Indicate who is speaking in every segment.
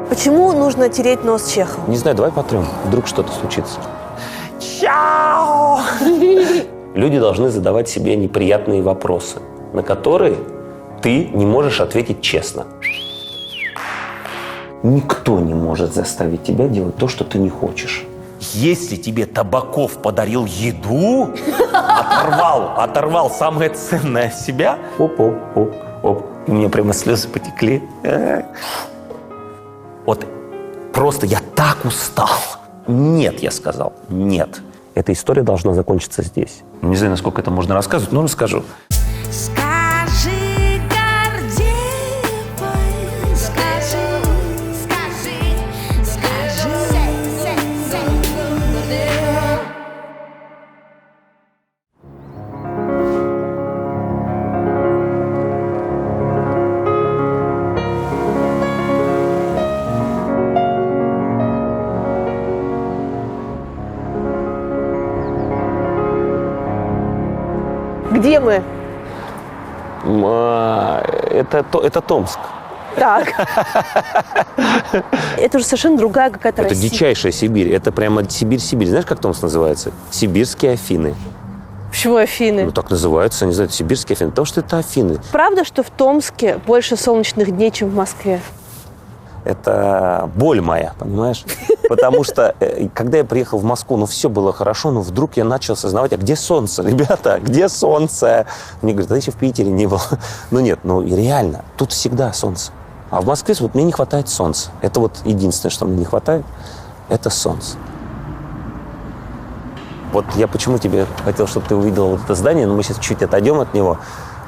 Speaker 1: Почему нужно тереть нос Чехову?
Speaker 2: Не знаю, давай потрем. Вдруг что-то случится. Чао! Люди должны задавать себе неприятные вопросы, на которые ты не можешь ответить честно. Никто не может заставить тебя делать то, что ты не хочешь. Если тебе Табаков подарил еду, оторвал самое ценное от себя, оп. У меня прямо слезы потекли. Вот просто я так устал. Нет, я сказал, нет. Эта история должна закончиться здесь. Не знаю, насколько это можно рассказывать, но расскажу.
Speaker 3: Скажи, Гордеевой, скажи.
Speaker 1: Где мы?
Speaker 2: Это Томск.
Speaker 1: Так. Это уже совершенно другая какая-то
Speaker 2: Это
Speaker 1: Россия.
Speaker 2: дичайшая Сибирь. Это прямо Сибирь. Знаешь, как Томск называется? Сибирские Афины.
Speaker 1: Почему Афины?
Speaker 2: Ну, так называется, не знаю, Сибирские Афины. Потому что это Афины.
Speaker 1: Правда, что в Томске больше солнечных дней, чем в Москве?
Speaker 2: Это боль моя, понимаешь? Потому что, когда я приехал в Москву, ну, все было хорошо, но вдруг я начал осознавать, а где солнце, ребята, где солнце? Мне говорят, а еще в Питере не было. Ну, нет, ну, и реально, тут всегда солнце. А в Москве вот мне не хватает солнца. Это вот единственное, что мне не хватает, это солнце. Вот я почему тебе хотел, чтобы ты увидел вот это здание, но мы сейчас чуть отойдем от него.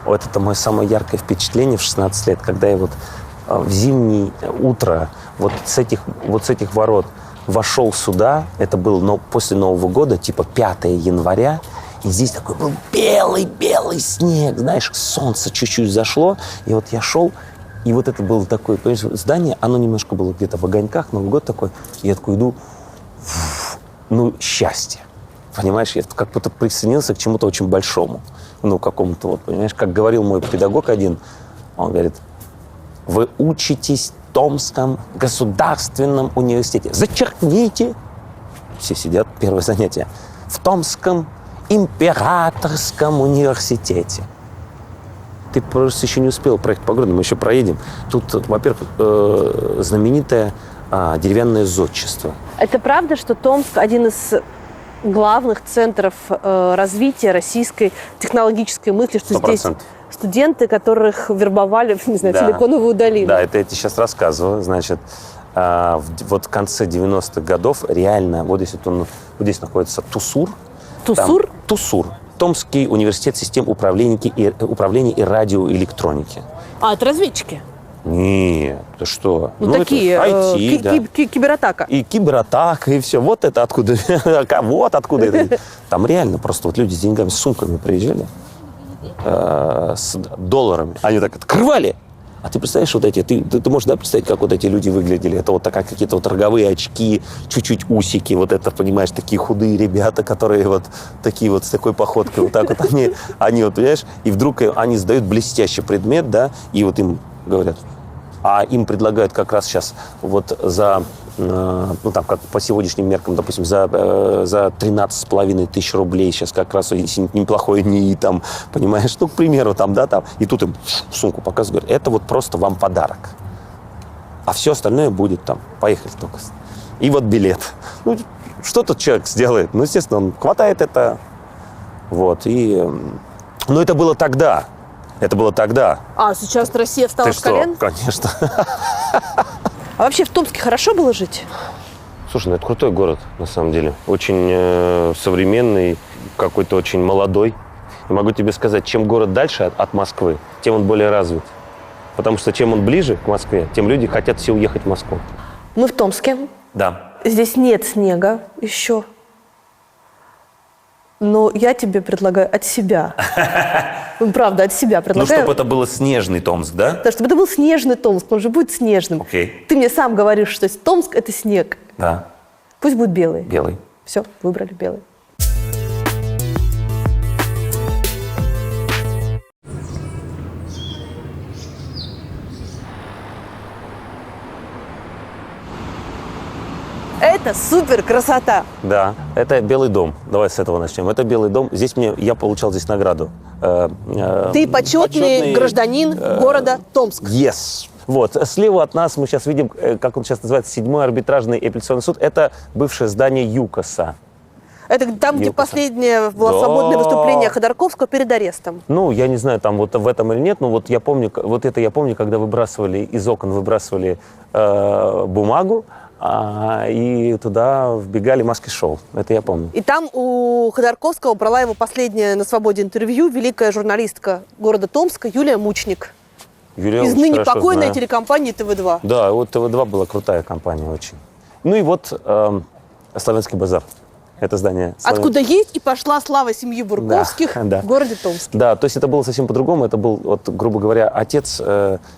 Speaker 2: Вот это мое самое яркое впечатление в 16 лет, когда я вот в зимнее утро вот с этих ворот вошел сюда. Это было после Нового года, типа 5 января. И здесь такой был белый снег. Знаешь, солнце чуть-чуть зашло. И вот я шел, и вот это было такое, понимаешь, здание, оно немножко было где-то в огоньках, Новый год такой. И я такой иду, ну, счастье. Понимаешь, я как будто присоединился к чему-то очень большому. Ну, какому-то вот, понимаешь, как говорил мой педагог один, он говорит, вы учитесь в Томском государственном университете. Зачеркните. Все сидят, первое занятие. В Томском императорском университете. Ты просто еще не успел проехать по городу, мы еще проедем. Тут, во-первых, знаменитое деревянное зодчество.
Speaker 1: Это правда, что Томск один из главных центров развития российской технологической мысли, что
Speaker 2: 100%.
Speaker 1: здесь студенты, которых вербовали, не знаю, в Силиконовую долину?
Speaker 2: Да, это я тебе сейчас рассказываю. Значит, вот в конце 90-х годов реально, вот здесь находится ТУСУР.
Speaker 1: ТУСУР?
Speaker 2: ТУСУР. Томский университет систем управления и радиоэлектроники.
Speaker 1: А, это разведчики?
Speaker 2: Нет, ты что?
Speaker 1: Ну такие,
Speaker 2: это IT, да.
Speaker 1: Кибератака.
Speaker 2: И кибератака, и все. Вот это откуда. Вот откуда это. Там реально просто вот люди с деньгами, с сумками приезжали, с долларами. Они так открывали. А ты представляешь, вот эти, ты можешь, да, представить, как вот эти люди выглядели? Это вот такая какие-то вот роговые очки, чуть-чуть усики, вот это, понимаешь, такие худые ребята, которые вот такие вот с такой походкой, вот так вот они вот, понимаешь, и вдруг они сдают блестящий предмет, да, и вот им говорят, а им предлагают как раз сейчас вот за, ну там, как по сегодняшним меркам, допустим, за 13,5 тысяч рублей сейчас как раз, если неплохой НИИ, там, понимаешь, ну, к примеру, там, да, там, и тут им сумку показывают, говорят, это вот просто вам подарок, а все остальное будет там, поехали только. И вот билет. Ну, что тут человек сделает? Ну, естественно, он хватает это, вот, и, ну, это было тогда. Это было тогда.
Speaker 1: А, сейчас Россия встала
Speaker 2: Ты
Speaker 1: с колен?
Speaker 2: что? Конечно.
Speaker 1: А вообще в Томске хорошо было жить?
Speaker 2: Слушай, ну это крутой город, на самом деле. Очень современный, какой-то очень молодой. И могу тебе сказать, чем город дальше от Москвы, тем он более развит. Потому что чем он ближе к Москве, тем люди хотят все уехать в Москву.
Speaker 1: Мы в Томске.
Speaker 2: Да.
Speaker 1: Здесь нет снега еще. Но я тебе предлагаю от себя. Ну, правда, от себя
Speaker 2: Ну,
Speaker 1: предлагаю.
Speaker 2: чтобы это было снежный Томск, да?
Speaker 1: Да, чтобы это был снежный Томск, он же будет снежным.
Speaker 2: Окей.
Speaker 1: Ты мне сам говоришь, что Томск – это снег.
Speaker 2: Да.
Speaker 1: Пусть будет белый.
Speaker 2: Белый.
Speaker 1: Все, выбрали белый. Это супер красота.
Speaker 2: Да, это Белый дом. Давай с этого начнем. Это Белый дом. Я получал здесь награду.
Speaker 1: Ты почетный гражданин города Томск.
Speaker 2: Yes. Вот. Слева от нас мы сейчас видим, как он сейчас называется, 7-й арбитражный апелляционный суд. Это бывшее здание ЮКОСа.
Speaker 1: Это там, где
Speaker 2: ЮКОСа.
Speaker 1: последнее было
Speaker 2: Да.
Speaker 1: свободное выступление Ходорковского перед арестом.
Speaker 2: Ну, я не знаю, там вот в этом или нет, но вот я помню, я помню, когда из окон выбрасывали бумагу, и туда вбегали маски-шоу. Это я помню.
Speaker 1: И там у Ходорковского брала его последнее на свободе интервью великая журналистка города Томска Юлия Мучник.
Speaker 2: Юлия
Speaker 1: Из
Speaker 2: очень
Speaker 1: ныне
Speaker 2: хорошо
Speaker 1: покойной
Speaker 2: знаю.
Speaker 1: телекомпании ТВ-2.
Speaker 2: Да, вот ТВ-2 была крутая компания очень. Ну и вот Славянский базар. Это здание.
Speaker 1: Откуда есть и пошла слава семьи Бурковских
Speaker 2: Да.
Speaker 1: в городе Томске.
Speaker 2: Да, то есть это было совсем по-другому. Это был, вот, грубо говоря, отец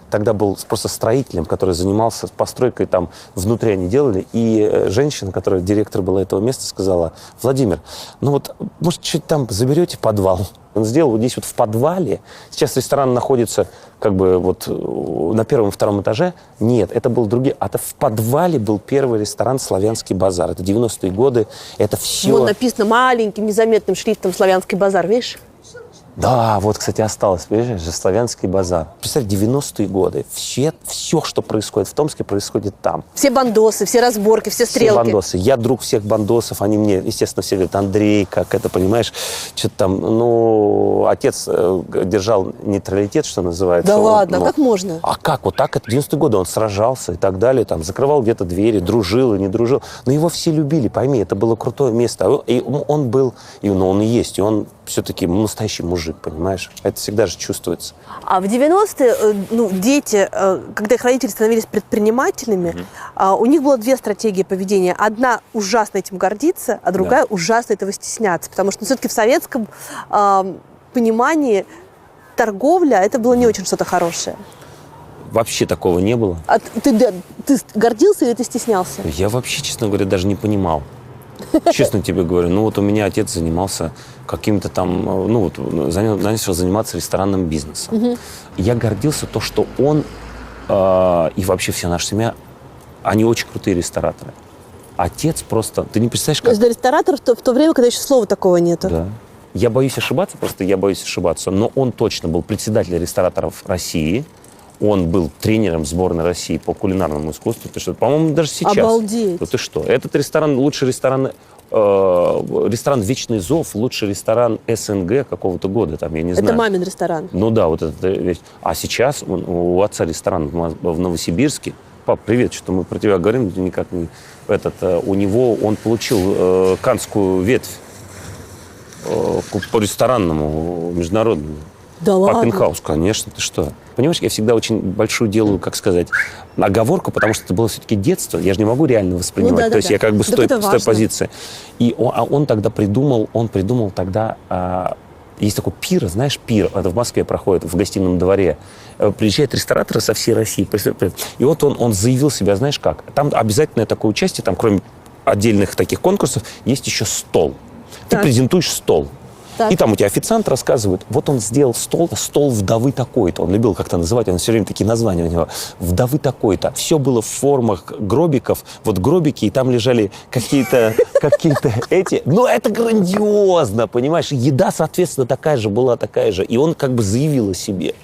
Speaker 2: тогда был просто строителем, который занимался постройкой там внутри они делали. И женщина, которая директор была этого места, сказала: Владимир, ну вот, может, чуть там заберете подвал? Он сделал вот здесь вот в подвале. Сейчас ресторан находится как бы вот на первом и втором этаже. Нет, это был другие. А это в подвале был первый ресторан «Славянский базар». Это 90-е годы. Это все...
Speaker 1: Вот написано маленьким незаметным шрифтом «Славянский базар», видишь?
Speaker 2: Да, вот, кстати, осталось, понимаешь, же «Славянский базар». Представь, 90-е годы. Все, что происходит в Томске, происходит там.
Speaker 1: Все бандосы, все разборки, все стрелки.
Speaker 2: Все бандосы. Я друг всех бандосов, они мне, естественно, все говорят: Андрей, как это, понимаешь, что-то там, ну, отец держал нейтралитет, что называется.
Speaker 1: Да
Speaker 2: Он,
Speaker 1: ладно,
Speaker 2: ну,
Speaker 1: как можно?
Speaker 2: А как? Вот так, это 90-е годы, он сражался и так далее, там, закрывал где-то двери, дружил и не дружил. Но его все любили, пойми, это было крутое место. И он был, ну, он и есть, и он все-таки настоящий мужик, понимаешь? Это всегда же чувствуется.
Speaker 1: А в 90-е дети, когда их родители становились предпринимателями, у них было две стратегии поведения. Одна — ужасно этим гордиться, а другая — ужасно этого стесняться. Потому что все-таки в советском понимании торговля — это было не очень что-то хорошее.
Speaker 2: Вообще такого не было.
Speaker 1: А ты гордился или ты стеснялся?
Speaker 2: Я вообще, честно говоря, даже не понимал. Честно тебе говорю, ну вот у меня отец занимался каким-то там, ну вот начал заниматься ресторанным бизнесом. Я гордился то, что он и вообще вся наша семья, они очень крутые рестораторы. Отец просто, ты не представляешь,
Speaker 1: То есть
Speaker 2: как...
Speaker 1: для ресторатора в то время, когда еще слова такого нету.
Speaker 2: Да. Я боюсь ошибаться, но он точно был председателем рестораторов России. Он был тренером сборной России по кулинарному искусству. Ты что, по-моему, даже сейчас.
Speaker 1: Обалдеть.
Speaker 2: Ну ты что? Этот ресторан, лучший ресторан, ресторан «Вечный зов», лучший ресторан СНГ какого-то года, там, я не знаю.
Speaker 1: Это мамин ресторан.
Speaker 2: Ну да, вот эта вещь. А сейчас у отца ресторан в Новосибирске. Пап, привет, что-то мы про тебя говорим, никак не... у него, он получил каннскую ветвь по ресторанному международному.
Speaker 1: Да ладно?
Speaker 2: Папенхаус, конечно, ты что? Понимаешь, я всегда очень большую делаю, как сказать, оговорку, потому что это было все-таки детство, я же не могу реально воспринимать.
Speaker 1: Ну, да,
Speaker 2: то есть я как бы с той позиции. И он тогда придумал тогда... есть такой пир, знаешь, пир, это в Москве проходит, в гостином дворе. Приезжают рестораторы со всей России. И вот он заявил себя, знаешь как, там обязательно такое участие, там кроме отдельных таких конкурсов, есть еще стол. Ты презентуешь стол.
Speaker 1: Так.
Speaker 2: И там у тебя официант рассказывает, вот он сделал стол вдовы такой-то. Он любил как-то называть, он все время такие названия у него. Вдовы такой-то. Все было в формах гробиков. Вот гробики, и там лежали какие-то эти. Но это грандиозно, понимаешь? Еда, соответственно, была такая же. И он как бы заявил о себе.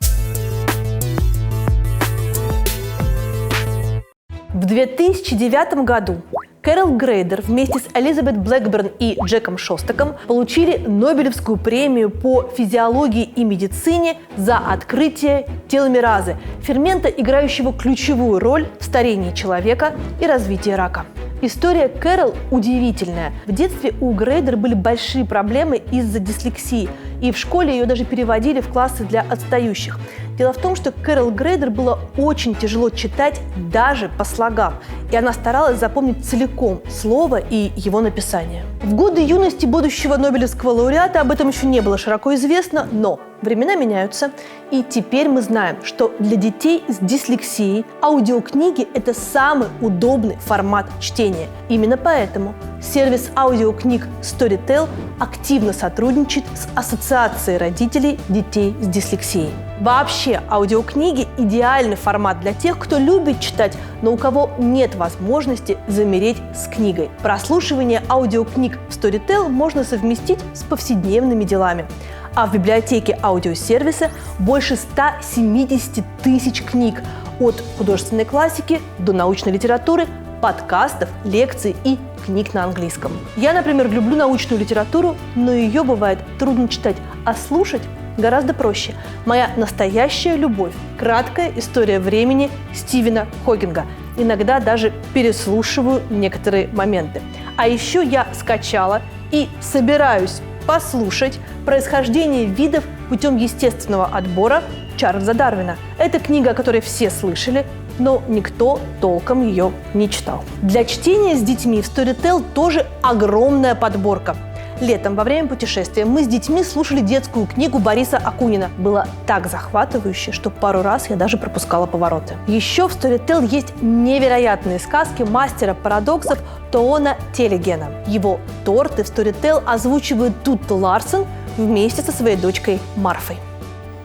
Speaker 1: В 2009 году Кэрол Грейдер вместе с Элизабет Блэкберн и Джеком Шостаком получили Нобелевскую премию по физиологии и медицине за открытие теломеразы, фермента, играющего ключевую роль в старении человека и развитии рака. История Кэрол удивительная. В детстве у Грейдер были большие проблемы из-за дислексии, и в школе ее даже переводили в классы для отстающих. Дело в том, что Кэрол Грейдер было очень тяжело читать даже по слогам, и она старалась запомнить целиком слово и его написание. В годы юности будущего Нобелевского лауреата об этом еще не было широко известно, но времена меняются, и теперь мы знаем, что для детей с дислексией аудиокниги – это самый удобный формат чтения. Именно поэтому сервис аудиокниг Storytel активно сотрудничает с Ассоциацией родителей детей с дислексией. Вообще, аудиокниги – идеальный формат для тех, кто любит читать, но у кого нет возможности замереть с книгой. Прослушивание аудиокниг в Storytel можно совместить с повседневными делами. А в библиотеке аудиосервиса больше 170 тысяч книг от художественной классики до научной литературы, подкастов, лекций и книг на английском. Я, например, люблю научную литературу, но ее бывает трудно читать, а слушать гораздо проще. Моя настоящая любовь – краткая история времени Стивена Хокинга. Иногда даже переслушиваю некоторые моменты. А еще я скачала и собираюсь послушать «Происхождение видов путем естественного отбора» Чарльза Дарвина. Это книга, о которой все слышали, но никто толком ее не читал. Для чтения с детьми в Storytel тоже огромная подборка. Летом, во время путешествия, мы с детьми слушали детскую книгу Бориса Акунина. Было так захватывающе, что пару раз я даже пропускала повороты. Еще в Storytel есть невероятные сказки мастера парадоксов Тоона Телегена. Его торты в Storytel озвучивает Тутта Ларсен вместе со своей дочкой Марфой.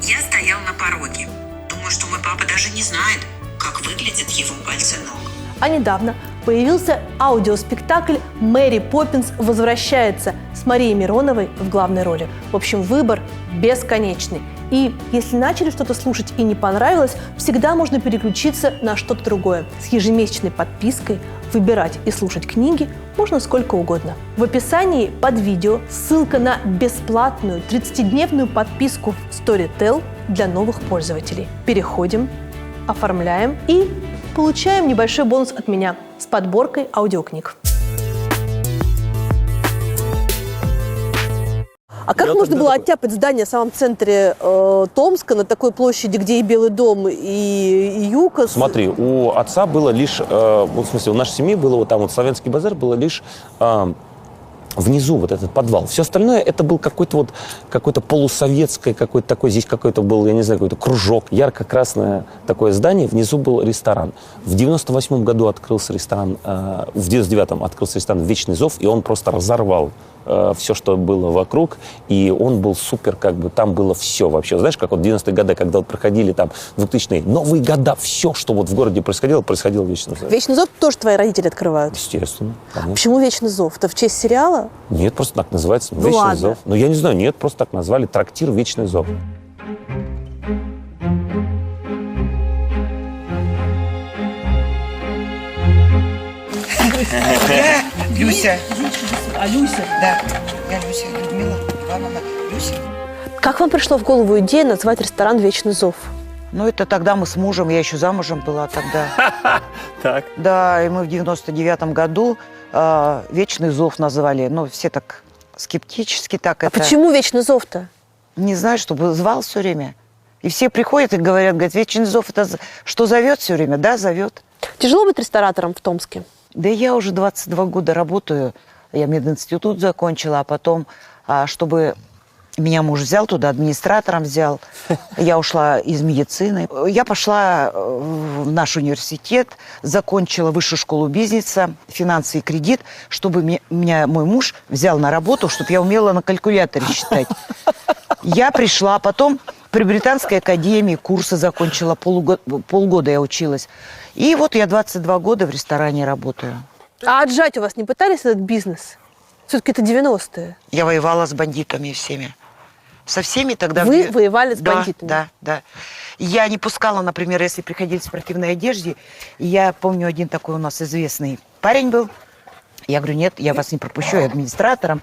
Speaker 3: Я стоял на пороге. Думаю, что мой папа даже не знает, как выглядят его пальцы ног.
Speaker 1: А недавно появился аудиоспектакль «Мэри Поппинс возвращается» с Марией Мироновой в главной роли. В общем, выбор бесконечный. И если начали что-то слушать и не понравилось, всегда можно переключиться на что-то другое. С ежемесячной подпиской выбирать и слушать книги можно сколько угодно. В описании под видео ссылка на бесплатную 30-дневную подписку в Storytel для новых пользователей. Переходим, оформляем и получаем небольшой бонус от меня с подборкой аудиокниг. А как можно было оттяпать здание в самом центре Томска, на такой площади, где и Белый дом, и ЮКОС?
Speaker 2: Смотри, у отца было лишь, в смысле, у нашей семьи было вот там вот Славянский базар, было лишь внизу вот этот подвал. Все остальное это был какой-то полусоветское, какой-то такой, здесь какой-то был, я не знаю, какой-то кружок, ярко-красное такое здание, внизу был ресторан. В 98-м году открылся ресторан, в 99-м открылся ресторан «Вечный зов», и он просто разорвал все, что было вокруг, и он был супер, там было все вообще. Знаешь, как вот в 90-е годы, когда вот проходили там 2000-е, Новые года, все, что вот в городе происходило в «Вечный зов».
Speaker 1: «Вечный зов» тоже твои родители открывают?
Speaker 2: Естественно. Конечно.
Speaker 1: Почему «Вечный зов»? Это в честь сериала?
Speaker 2: Нет, просто так называется.
Speaker 1: Ну,
Speaker 2: «Вечный
Speaker 1: ладно.
Speaker 2: зов». Ну, я не знаю, нет, просто так назвали. Трактир «Вечный зов».
Speaker 3: Я Люся.
Speaker 1: А Люся?
Speaker 3: Да, я Люся, Людмила Ивановна. Люся.
Speaker 1: Как вам пришла в голову идея назвать ресторан «Вечный зов»?
Speaker 4: Ну, это тогда мы с мужем, я еще замужем была тогда.
Speaker 2: Так.
Speaker 4: Да, и мы в 99-м году «Вечный зов» назвали. Ну, все так скептически так это.
Speaker 1: Почему «Вечный зов»-то?
Speaker 4: Не знаю, чтобы звал все время. И все приходят и говорят, «Вечный зов» это что, зовет все время? Да, зовет.
Speaker 1: Тяжело быть ресторатором в Томске?
Speaker 4: Да я уже 22 года работаю. Я мединститут закончила, а потом, чтобы меня муж взял туда, администратором взял, я ушла из медицины. Я пошла в наш университет, закончила высшую школу бизнеса, финансы и кредит, чтобы меня мой муж взял на работу, чтобы я умела на калькуляторе считать. Я пришла, потом при Британской академии курсы закончила, полгода я училась. И вот я 22 года в ресторане работаю.
Speaker 1: А отжать у вас не пытались этот бизнес? Все-таки это 90-е.
Speaker 4: Я воевала с бандитами всеми. Со всеми тогда...
Speaker 1: Вы воевали с бандитами?
Speaker 4: Да. Я не пускала, например, если приходили в спортивной одежде. И я помню, один такой у нас известный парень был. Я говорю, нет, я вас не пропущу, я администратором.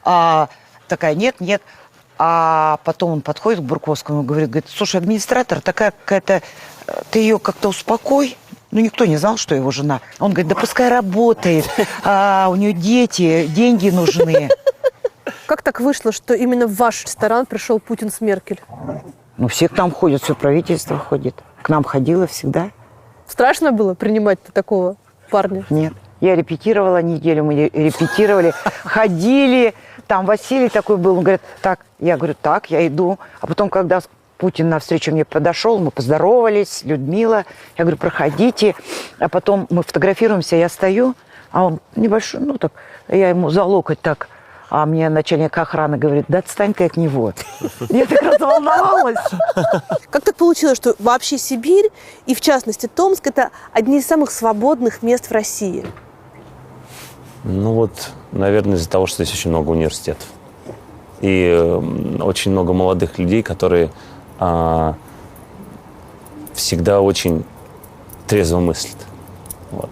Speaker 4: Такая, нет. А потом он подходит к Бурковскому и говорит, слушай, администратор такая какая-то... Ты ее как-то успокой. Ну, никто не знал, что его жена. Он говорит, да пускай работает, у нее дети, деньги нужны.
Speaker 1: Как так вышло, что именно в ваш ресторан пришел Путин с Меркель?
Speaker 4: Ну, все к нам ходят, все правительство ходит. К нам ходило всегда.
Speaker 1: Страшно было принимать такого парня?
Speaker 4: Нет. Я репетировала неделю, мы репетировали, ходили. Там Василий такой был, он говорит, так. Я говорю, так, я иду. А потом, когда Путин навстречу мне подошел, мы поздоровались, Людмила. Я говорю, проходите. А потом мы фотографируемся, я стою, а он небольшой, я ему за локоть так А мне начальник охраны говорит, да отстань-ка от него. Я так разволновалась.
Speaker 1: Как так получилось, что вообще Сибирь, и в частности Томск, это одни из самых свободных мест в России?
Speaker 2: Ну вот, наверное, из-за того, что здесь очень много университетов. И очень много молодых людей, которые всегда очень трезво мыслят. Вот.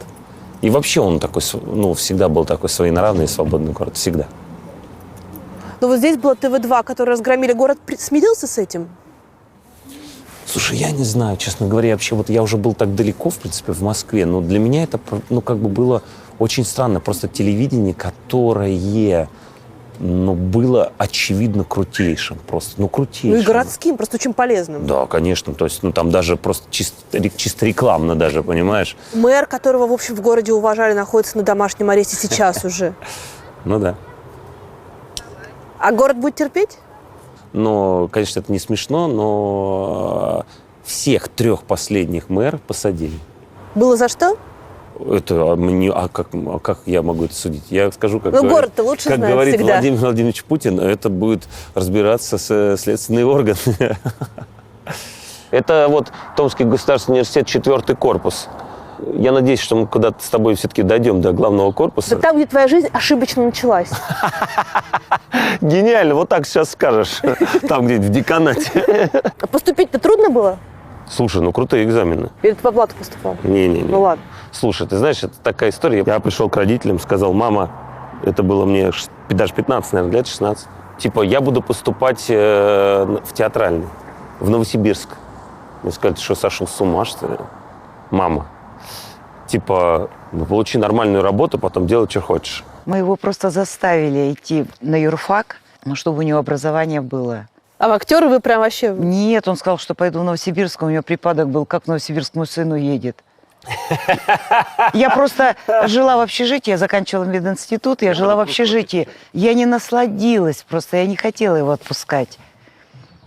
Speaker 2: И вообще он такой, ну, всегда был такой своенравный и свободный город. Всегда.
Speaker 1: Но вот здесь было ТВ-2, который разгромили город. Смирился с этим?
Speaker 2: Слушай, я не знаю, честно говоря, вообще, вот я уже был так далеко, в принципе, в Москве, но для меня это, ну, как бы было очень странно. Просто телевидение, которое, ну, было очевидно крутейшим просто, ну, крутейшим.
Speaker 1: Ну и городским, просто очень полезным.
Speaker 2: Да, конечно, то есть, ну, там даже просто чисто рекламно даже, понимаешь?
Speaker 1: Мэр, которого, в общем, в городе уважали, находится на домашнем аресте сейчас уже.
Speaker 2: Ну да.
Speaker 1: А город будет терпеть?
Speaker 2: Но, конечно, это не смешно, но всех 3 последних мэров посадили.
Speaker 1: Было за что?
Speaker 2: Это как я могу это судить? Я скажу, как,
Speaker 1: Ну, город-то лучше
Speaker 2: как
Speaker 1: знает
Speaker 2: говорит
Speaker 1: всегда.
Speaker 2: Владимир Владимирович Путин, это будет разбираться следственные органы. Это вот Томский государственный университет, 4-й корпус. Я надеюсь, что мы куда-то с тобой все-таки дойдем до главного корпуса.
Speaker 1: Да там, где твоя жизнь ошибочно началась.
Speaker 2: Гениально, вот так сейчас скажешь. Там где-то в деканате.
Speaker 1: А поступить-то трудно было?
Speaker 2: Слушай, ну крутые экзамены.
Speaker 1: Или ты по блату поступал?
Speaker 2: Не-не-не.
Speaker 1: Ну ладно.
Speaker 2: Слушай, ты знаешь, это такая история. Я пришел к родителям, сказал, мама, это было мне даже 15, наверное, лет 16. Типа, я буду поступать в театральный, в Новосибирск. Мне сказали, ты что, сошел с ума, что ли? Мама. Типа, ну, получи нормальную работу, потом делай, что хочешь.
Speaker 4: Мы его просто заставили идти на юрфак, ну, чтобы у него образование было.
Speaker 1: А в актеры вы прям вообще...
Speaker 4: Нет, он сказал, что пойду в Новосибирск. У него припадок был, как в Новосибирск мой сыну едет. Я просто жила в общежитии, я заканчивала мединститут, я жила в общежитии. Я не насладилась, просто я не хотела его отпускать.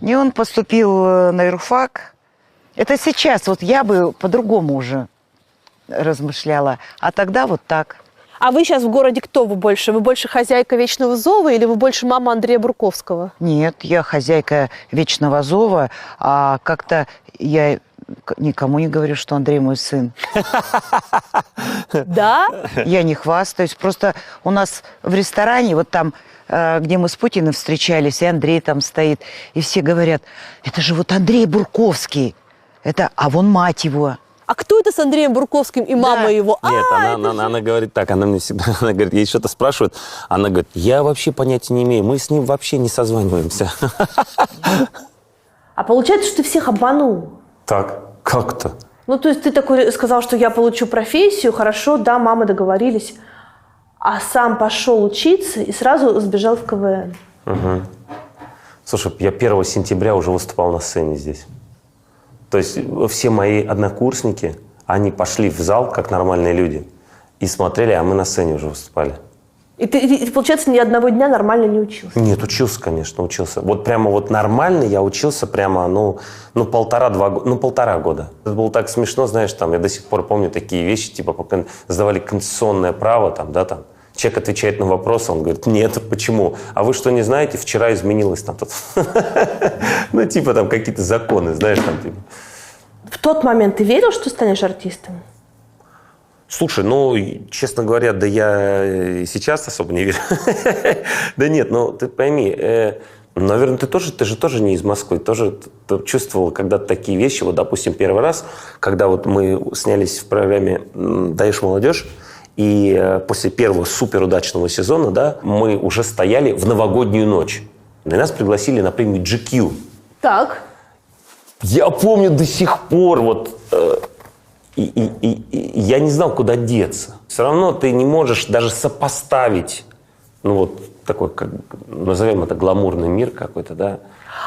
Speaker 4: И он поступил на юрфак. Это сейчас, вот я бы по-другому уже размышляла. А тогда вот так.
Speaker 1: А вы сейчас в городе кто вы больше? Вы больше хозяйка Вечного Зова или вы больше мама Андрея Бурковского?
Speaker 4: Нет, я хозяйка Вечного Зова, а как-то я никому не говорю, что Андрей мой сын.
Speaker 1: Да?
Speaker 4: Я не хвастаюсь. Просто у нас в ресторане, вот там, где мы с Путиным встречались, и Андрей там стоит, и все говорят, это же вот Андрей Бурковский. Это, а вон мать его.
Speaker 1: А кто это с Андреем Бурковским и мама
Speaker 4: Да.
Speaker 1: его?
Speaker 2: Нет, она говорит так, она мне всегда, она говорит, ей что-то спрашивают, она говорит, я вообще понятия не имею, мы с ним вообще не созваниваемся.
Speaker 1: А получается, что ты всех обманул?
Speaker 2: Так, как-то.
Speaker 1: Ну, то есть ты такой сказал, что я получу профессию, хорошо, да, мамы договорились, а сам пошел учиться и сразу сбежал в КВН.
Speaker 2: Угу. Слушай, я 1 сентября уже выступал на сцене здесь. То есть все мои однокурсники, они пошли в зал, как нормальные люди, и смотрели, а мы на сцене уже выступали.
Speaker 1: И ты, получается, ни одного дня нормально не учился?
Speaker 2: Нет, учился, конечно, учился. Вот прямо вот нормально я учился прямо, ну 1,5 года. Это было так смешно, знаешь, там, я до сих пор помню такие вещи, типа, пока сдавали конституционное право, там, да, там, человек отвечает на вопрос, он говорит, нет, почему? А вы что, не знаете, вчера изменилось там тут. Ну, типа, там, какие-то законы, знаешь, там, типа.
Speaker 1: В тот момент ты верил, что станешь артистом?
Speaker 2: Слушай, ну, честно говоря, да я и сейчас особо не верю. Да нет, ну, ты пойми, наверное, ты же тоже не из Москвы, тоже чувствовал когда-то такие вещи. Вот, допустим, первый раз, когда вот мы снялись в программе «Даешь молодежь», и после первого суперудачного сезона, да, мы уже стояли в новогоднюю ночь. И нас пригласили на премию GQ.
Speaker 1: Так.
Speaker 2: Я помню до сих пор, вот, и я не знал, куда деться. Все равно ты не можешь даже сопоставить, ну вот такой, как, назовем это, гламурный мир какой-то, да.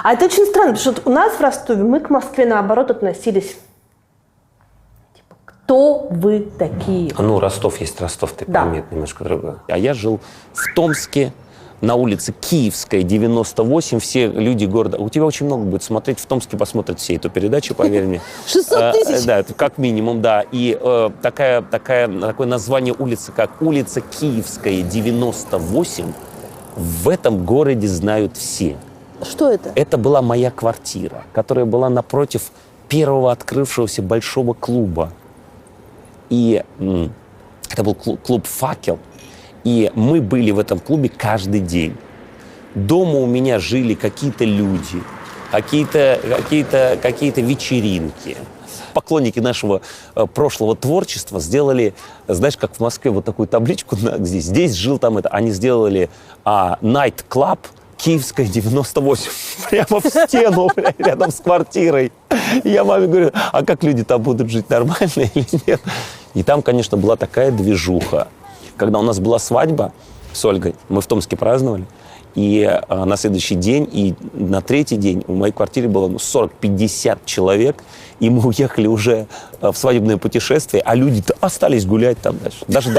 Speaker 1: А это очень странно, потому что у нас в Ростове мы к Москве наоборот относились. Типа, кто вы такие?
Speaker 2: Ну, Ростов есть Ростов, ты
Speaker 1: Да.
Speaker 2: пойми, это немножко другое. А я жил в Томске, на улице Киевская, 98, все люди города. У тебя очень много будет смотреть. В Томске посмотрят все эту передачу, поверь мне.
Speaker 1: 600 тысяч?
Speaker 2: Да, это как минимум, да. И такое название улицы, как улица Киевская, 98, в этом городе знают все.
Speaker 1: Что это?
Speaker 2: Это была моя квартира, которая была напротив первого открывшегося большого клуба. И это был клуб «Факел». И мы были в этом клубе каждый день. Дома у меня жили какие-то люди, какие-то вечеринки. Поклонники нашего прошлого творчества сделали, знаешь, как в Москве, вот такую табличку здесь. Здесь жил там это. Они сделали Night Club Киевская, 98. Прямо в стену, рядом с квартирой. И я маме говорю, а как люди там будут жить, нормально или нет? И там, конечно, была такая движуха. Когда у нас была свадьба с Ольгой, мы в Томске праздновали, и на следующий день, и на третий день в моей квартире было 40-50 человек, и мы уехали уже в свадебное путешествие, а люди-то остались гулять там дальше. Даже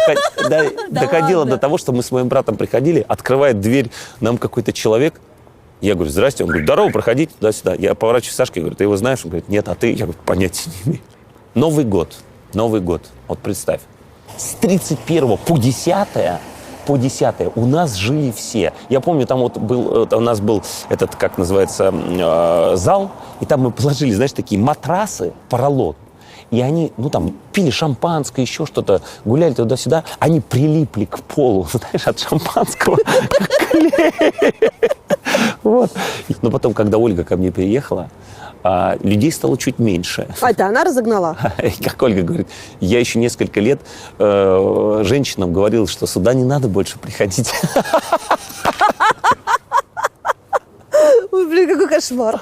Speaker 2: доходило до того, что мы с моим братом приходили, открывает дверь нам какой-то человек, я говорю, здрасте, он говорит, здорово, проходите туда-сюда. Я поворачиваюсь к Сашке, говорю, ты его знаешь? Он говорит, нет, а ты? Я говорю, понятия не имею. Новый год, вот представь, с 31 по 10 у нас жили все. Я помню, там вот у нас был этот, как называется, зал, и там мы положили, знаешь, такие матрасы, поролон. И они, там, пили шампанское, еще что-то, гуляли туда-сюда. Они прилипли к полу, знаешь, от шампанского, как клей. Вот. Но потом, когда Ольга ко мне переехала, людей стало чуть меньше.
Speaker 1: А это она разогнала?
Speaker 2: Как Ольга говорит, я еще несколько лет женщинам говорил, что сюда не надо больше приходить.
Speaker 1: Ой, блин, какой кошмар.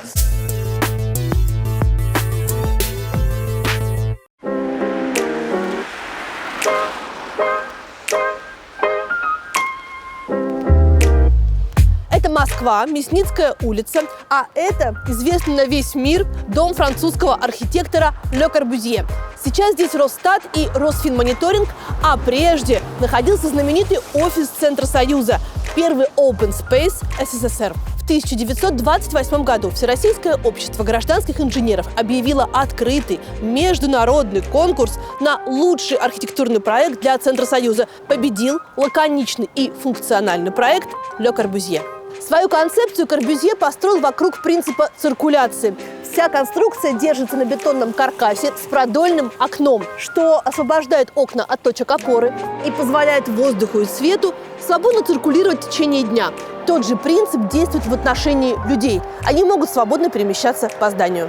Speaker 1: Москва, Мясницкая улица, а это известный на весь мир дом французского архитектора Ле Корбюзье. Сейчас здесь Росстат и Росфинмониторинг, а прежде находился знаменитый офис Центра Союза, первый open space СССР. В 1928 году Всероссийское общество гражданских инженеров объявило открытый международный конкурс на лучший архитектурный проект для Центра Союза. Победил лаконичный и функциональный проект Ле Корбюзье. Свою концепцию Корбюзье построил вокруг принципа циркуляции. Вся конструкция держится на бетонном каркасе с продольным окном, что освобождает окна от точек опоры и позволяет воздуху и свету свободно циркулировать в течение дня. Тот же принцип действует в отношении людей. Они могут свободно перемещаться по зданию.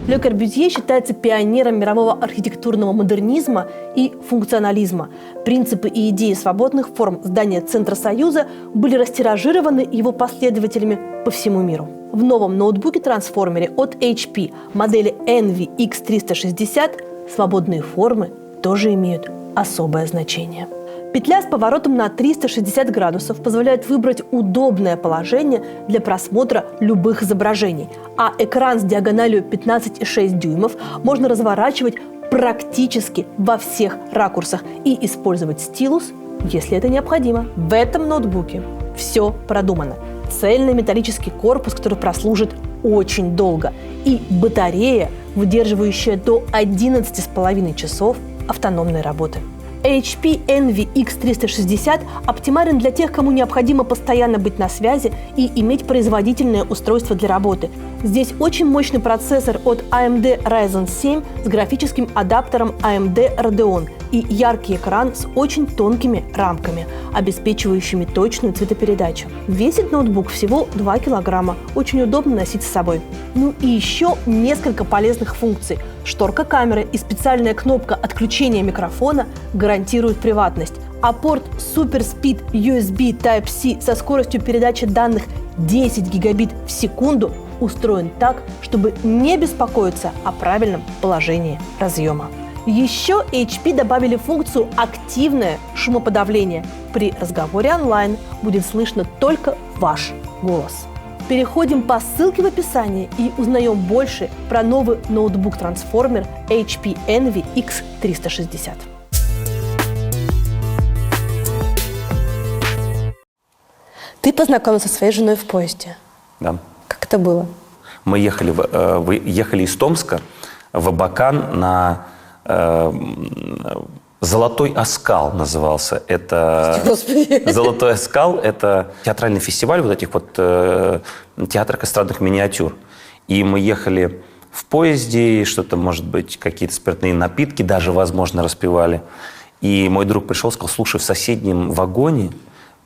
Speaker 1: Ле Корбюзье считается пионером мирового архитектурного модернизма и функционализма. Принципы и идеи свободных форм здания Центра Союза были растиражированы его последователями по всему миру. В новом ноутбуке-трансформере от HP модели Envy X360 свободные формы тоже имеют особое значение. Петля с поворотом на 360 градусов позволяет выбрать удобное положение для просмотра любых изображений, а экран с диагональю 15,6 дюймов можно разворачивать практически во всех ракурсах и использовать стилус, если это необходимо. В этом ноутбуке все продумано. Цельный металлический корпус, который прослужит очень долго, и батарея, выдерживающая до 11,5 часов автономной работы. HP Envy X360 оптимален для тех, кому необходимо постоянно быть на связи и иметь производительное устройство для работы. Здесь очень мощный процессор от AMD Ryzen 7 с графическим адаптером AMD Radeon и яркий экран с очень тонкими рамками, обеспечивающими точную цветопередачу. Весит ноутбук всего 2 килограмма, очень удобно носить с собой. Ну и еще несколько полезных функций. Шторка камеры и специальная кнопка отключения микрофона гарантируют приватность. А порт Super Speed USB Type-C со скоростью передачи данных 10 гигабит в секунду устроен так, чтобы не беспокоиться о правильном положении разъема. Еще HP добавили функцию «Активное шумоподавление». При разговоре онлайн будет слышно только ваш голос. Переходим по ссылке в описании и узнаем больше про новый ноутбук-трансформер HP Envy X360. Ты познакомился со своей женой в поезде.
Speaker 2: Да.
Speaker 1: Как это было?
Speaker 2: Мы ехали из Томска в Абакан на «Золотой оскал» назывался. Это
Speaker 1: Господи.
Speaker 2: «Золотой оскал» — это театральный фестиваль вот этих вот театров эстрадных миниатюр. И мы ехали в поезде, что-то, может быть, какие-то спиртные напитки даже, возможно, распивали. И мой друг пришел и сказал: слушай, в соседнем вагоне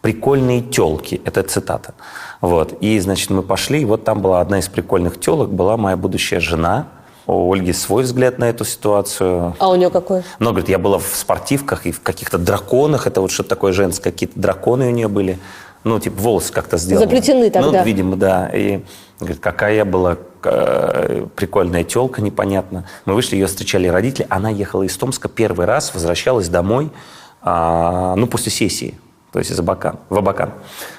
Speaker 2: прикольные тёлки. Это цитата. Вот. И, значит, мы пошли, и вот там была одна из прикольных тёлок, была моя будущая жена. У Ольги свой взгляд на эту ситуацию.
Speaker 1: А у нее какой?
Speaker 2: Но, говорит, я была в спортивках и в каких-то драконах. Это вот что-то такое женское. Какие-то драконы у нее были. Ну, типа, волосы как-то сделаны.
Speaker 1: Заплетены тогда.
Speaker 2: Ну, видимо, да. И, говорит, какая я была прикольная тёлка, непонятно. Мы вышли, ее встречали родители. Она ехала из Томска первый раз, возвращалась домой, после сессии. То есть в Абакан.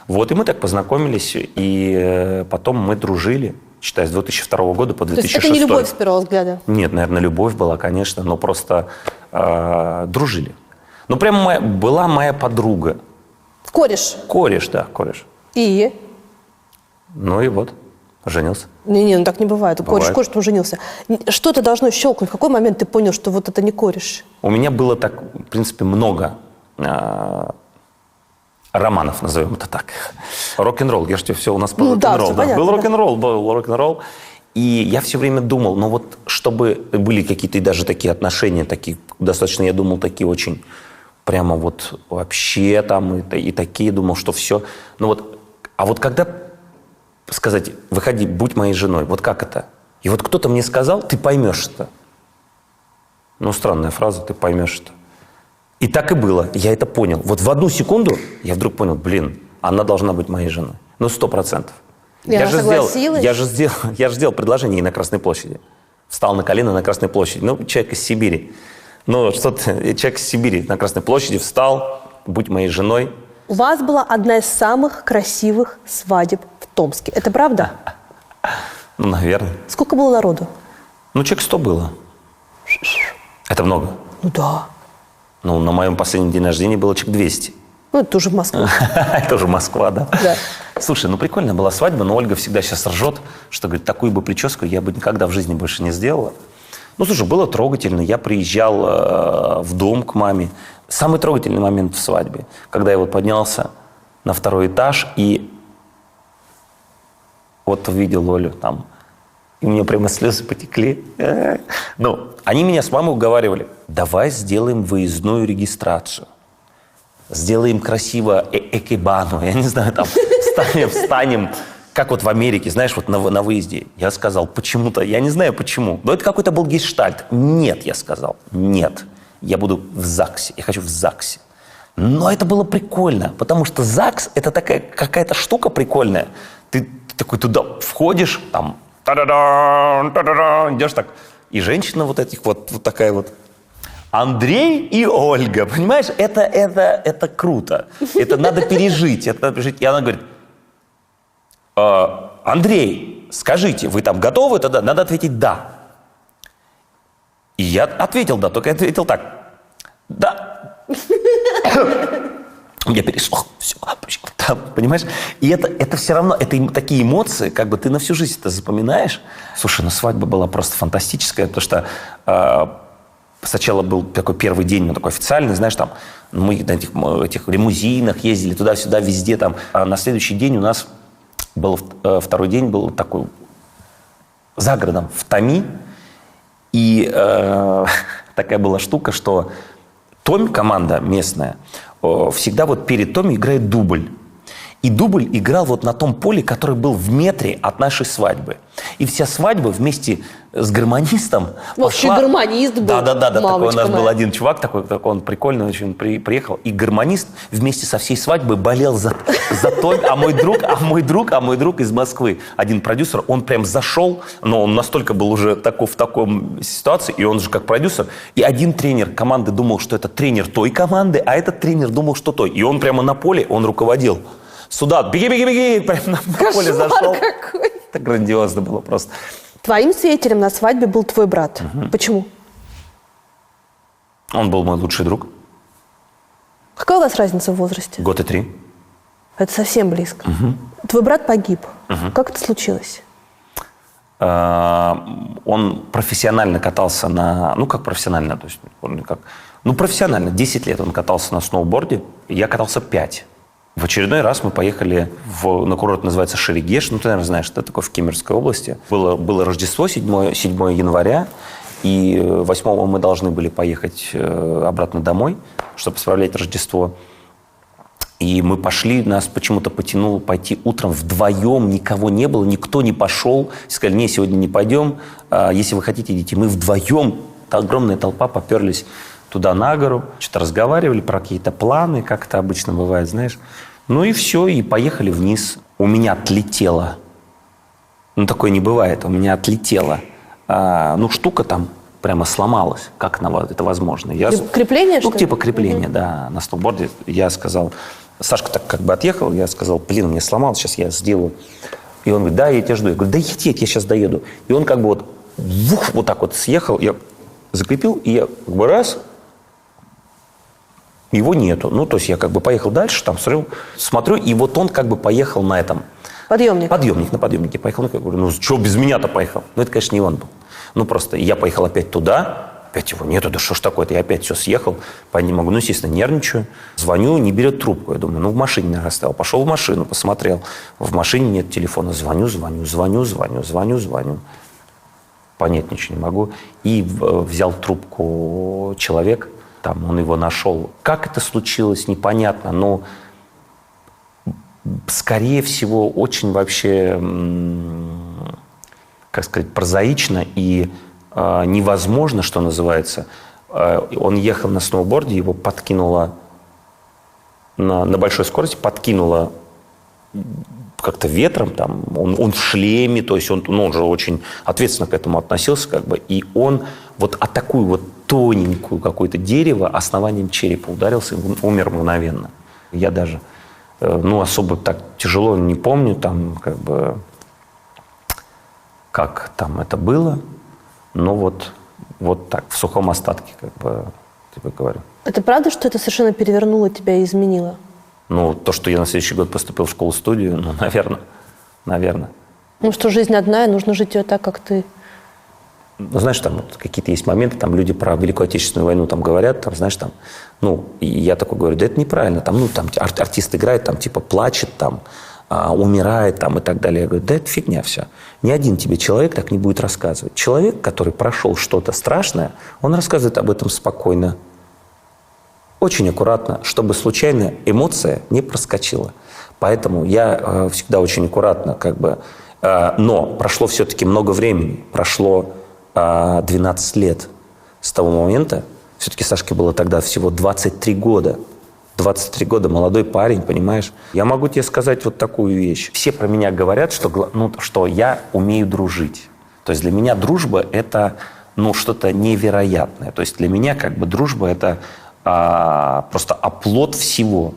Speaker 2: Вот, и мы так познакомились. И потом мы дружили, считай, с 2002 года по 2006.
Speaker 1: То есть это не любовь с первого взгляда?
Speaker 2: Нет, наверное, любовь была, конечно, но просто дружили. Ну, прямо была моя подруга.
Speaker 1: Кореш?
Speaker 2: Кореш, да, кореш.
Speaker 1: И?
Speaker 2: Ну и вот, женился.
Speaker 1: Не, ну так не бывает.
Speaker 2: Бывает.
Speaker 1: Кореш, потом женился. Что-то должно щелкнуть. В какой момент ты понял, что вот это не кореш?
Speaker 2: У меня было так, в принципе, много романов, назовем это так. Рок-н-ролл. Я же тебе все, у нас был
Speaker 1: да,
Speaker 2: рок-н-ролл.
Speaker 1: все понятно,
Speaker 2: Был рок-н-ролл. И я все время думал, ну вот, чтобы были какие-то и даже такие отношения, такие достаточно, я думал, такие очень прямо вот вообще там и такие, думал, что все. Ну вот, а вот когда сказать: выходи, будь моей женой, вот как это? И вот кто-то мне сказал: ты поймешь это. Ну, странная фраза, ты поймешь это. И так и было, я это понял. Вот в одну секунду я вдруг понял: она должна быть моей женой. Ну, 100%.
Speaker 1: И она согласилась?
Speaker 2: Я же сделал предложение ей на Красной площади. Встал на колено на Красной площади. Ну, человек из Сибири. Человек из Сибири на Красной площади встал: будь моей женой.
Speaker 1: У вас была одна из самых красивых свадеб в Томске. Это правда?
Speaker 2: Ну, наверное.
Speaker 1: Сколько было народу?
Speaker 2: Ну, человек 100 было. Это много.
Speaker 1: Ну да.
Speaker 2: Ну, на моем последнем дне рождения было человек 200.
Speaker 1: Ну, это тоже Москва.
Speaker 2: Это уже Москва, да?
Speaker 1: Да.
Speaker 2: Слушай, ну прикольная была свадьба, но Ольга всегда сейчас ржет, что, говорит, такую бы прическу я бы никогда в жизни больше не сделала. Ну, слушай, было трогательно. Я приезжал в дом к маме. Самый трогательный момент в свадьбе, когда я вот поднялся на второй этаж и вот увидел Олю там. И у меня прямо слезы потекли. Ну, они меня с мамой уговаривали: давай сделаем выездную регистрацию. Сделаем красиво экибану. Я не знаю, там встанем, как вот в Америке, знаешь, вот на выезде. Я сказал, почему-то, я не знаю почему, но это какой-то был гештальт. Нет, я сказал, нет. Я буду в ЗАГСе, я хочу в ЗАГСе. Но это было прикольно, потому что ЗАГС – это такая какая-то штука прикольная. Ты такой туда входишь, там, идешь так, и женщина вот этих вот такая вот. Андрей и Ольга, понимаешь, это круто, это надо пережить, И она говорит: Андрей, скажите, вы там готовы тогда? Надо ответить «да». И я ответил «да», только я ответил так: «да». У меня перешло, все, понимаешь? И это все равно, это такие эмоции, как бы ты на всю жизнь это запоминаешь. Слушай, ну свадьба была просто фантастическая, потому что сначала был такой первый день, ну такой официальный, знаешь, там мы на этих лимузинах ездили туда-сюда, везде там. А на следующий день у нас был второй день, был такой за городом, в Томи. И такая была штука, что Томи, команда местная, всегда вот перед Томи играет дубль. И дубль играл вот на том поле, который был в метре от нашей свадьбы. И вся свадьба вместе с гармонистом
Speaker 1: пошла... гармонист был.
Speaker 2: Да. Такой у нас был
Speaker 1: моя.
Speaker 2: один чувак, такой он прикольный, очень приехал. И гармонист вместе со всей свадьбой болел за Томи. А мой друг из Москвы, один продюсер, он прям зашел, но он настолько был уже в таком ситуации, и он же как продюсер. И один тренер команды думал, что это тренер той команды, а этот тренер думал, что той. И он прямо на поле, он руководил. Сюда, беги, прямо на поле зашел.
Speaker 1: Какой.
Speaker 2: Это грандиозно было просто.
Speaker 1: Твоим свидетелем на свадьбе был твой брат.
Speaker 2: Угу.
Speaker 1: Почему?
Speaker 2: Он был мой лучший друг.
Speaker 1: Какая у вас разница в возрасте?
Speaker 2: 1 и 3 года.
Speaker 1: Это совсем близко.
Speaker 2: Угу.
Speaker 1: Твой брат погиб.
Speaker 2: Угу.
Speaker 1: Как это случилось?
Speaker 2: Он профессионально катался на... Ну, как профессионально, то есть он как Ну, профессионально. 10 лет он катался на сноуборде, я катался 5. В очередной раз мы поехали на курорт, называется Шерегеш. Ну, ты, наверное, знаешь, что это такое в Кемеровской области. Было Рождество, 7 января, и 8 мы должны были поехать обратно домой, чтобы справлять Рождество. И мы пошли, нас почему-то потянуло пойти утром вдвоем, никого не было, никто не пошел. Сказали, не, сегодня не пойдем, если вы хотите, идите. Мы вдвоем, огромная толпа, поперлись туда на гору, что-то разговаривали про какие-то планы, как это обычно бывает, знаешь. Ну и все, и поехали вниз. У меня отлетело. Ну, такое не бывает, у меня отлетело. Штука там прямо сломалась. Как это возможно?
Speaker 1: Крепление, что ли?
Speaker 2: Типа крепление, да, на сноуборде. Я сказал, Сашка так как бы отъехал, я сказал, блин, мне сломалось, сейчас я сделаю. И он говорит, да, я тебя жду. Я говорю, да едь, я сейчас доеду. И он как бы вот так вот съехал, я закрепил, и я как бы раз, его нету. Ну, то есть я как бы поехал дальше, там смотрю, и вот он как бы поехал на этом.
Speaker 1: Подъемник.
Speaker 2: На подъемнике поехал. Я говорю, ну, что без меня-то поехал? Ну, это, конечно, не он был. Ну, просто я поехал опять туда, опять его нету, да что ж такое-то, я опять все съехал, не могу, ну, естественно, нервничаю. Звоню, не берет трубку. Я думаю, ну, в машине, наверное, оставил. Пошел в машину, посмотрел. В машине нет телефона. Звоню. Понять ничего не могу. И взял трубку человек, там, он его нашел. Как это случилось, непонятно, но, скорее всего, очень вообще, как сказать, прозаично и невозможно, что называется. Он ехал на сноуборде, его подкинуло на большой скорости, подкинуло как-то ветром, там, он в шлеме, то есть он же очень ответственно к этому относился, как бы, и он вот о такую вот тоненькую какое-то дерево основанием черепа ударился и умер мгновенно. Я даже, особо так тяжело не помню, там, как бы, как там это было, но вот так, в сухом остатке, как бы, тебе говорю.
Speaker 1: Это правда, что это совершенно перевернуло тебя и изменило?
Speaker 2: Ну, то, что я на следующий год поступил в школу-студию, ну, наверное.
Speaker 1: Ну, что жизнь одна, и нужно жить ее так, как ты.
Speaker 2: Ну, знаешь, там вот какие-то есть моменты, там люди про Великую Отечественную войну там говорят, там, знаешь, там, и я такой говорю, да это неправильно, там, артист играет, там, типа, плачет, там, умирает, там, и так далее. Я говорю, да это фигня все. Ни один тебе человек так не будет рассказывать. Человек, который прошел что-то страшное, он рассказывает об этом спокойно, очень аккуратно, чтобы случайно эмоция не проскочила. Поэтому я всегда очень аккуратно, как бы, но прошло все-таки много времени, прошло 12 лет с того момента. Все-таки Сашке было тогда всего 23 года. 23 года, молодой парень, понимаешь? Я могу тебе сказать вот такую вещь. Все про меня говорят, что я умею дружить. То есть для меня дружба – это что-то невероятное. То есть для меня как бы дружба – это просто оплот всего.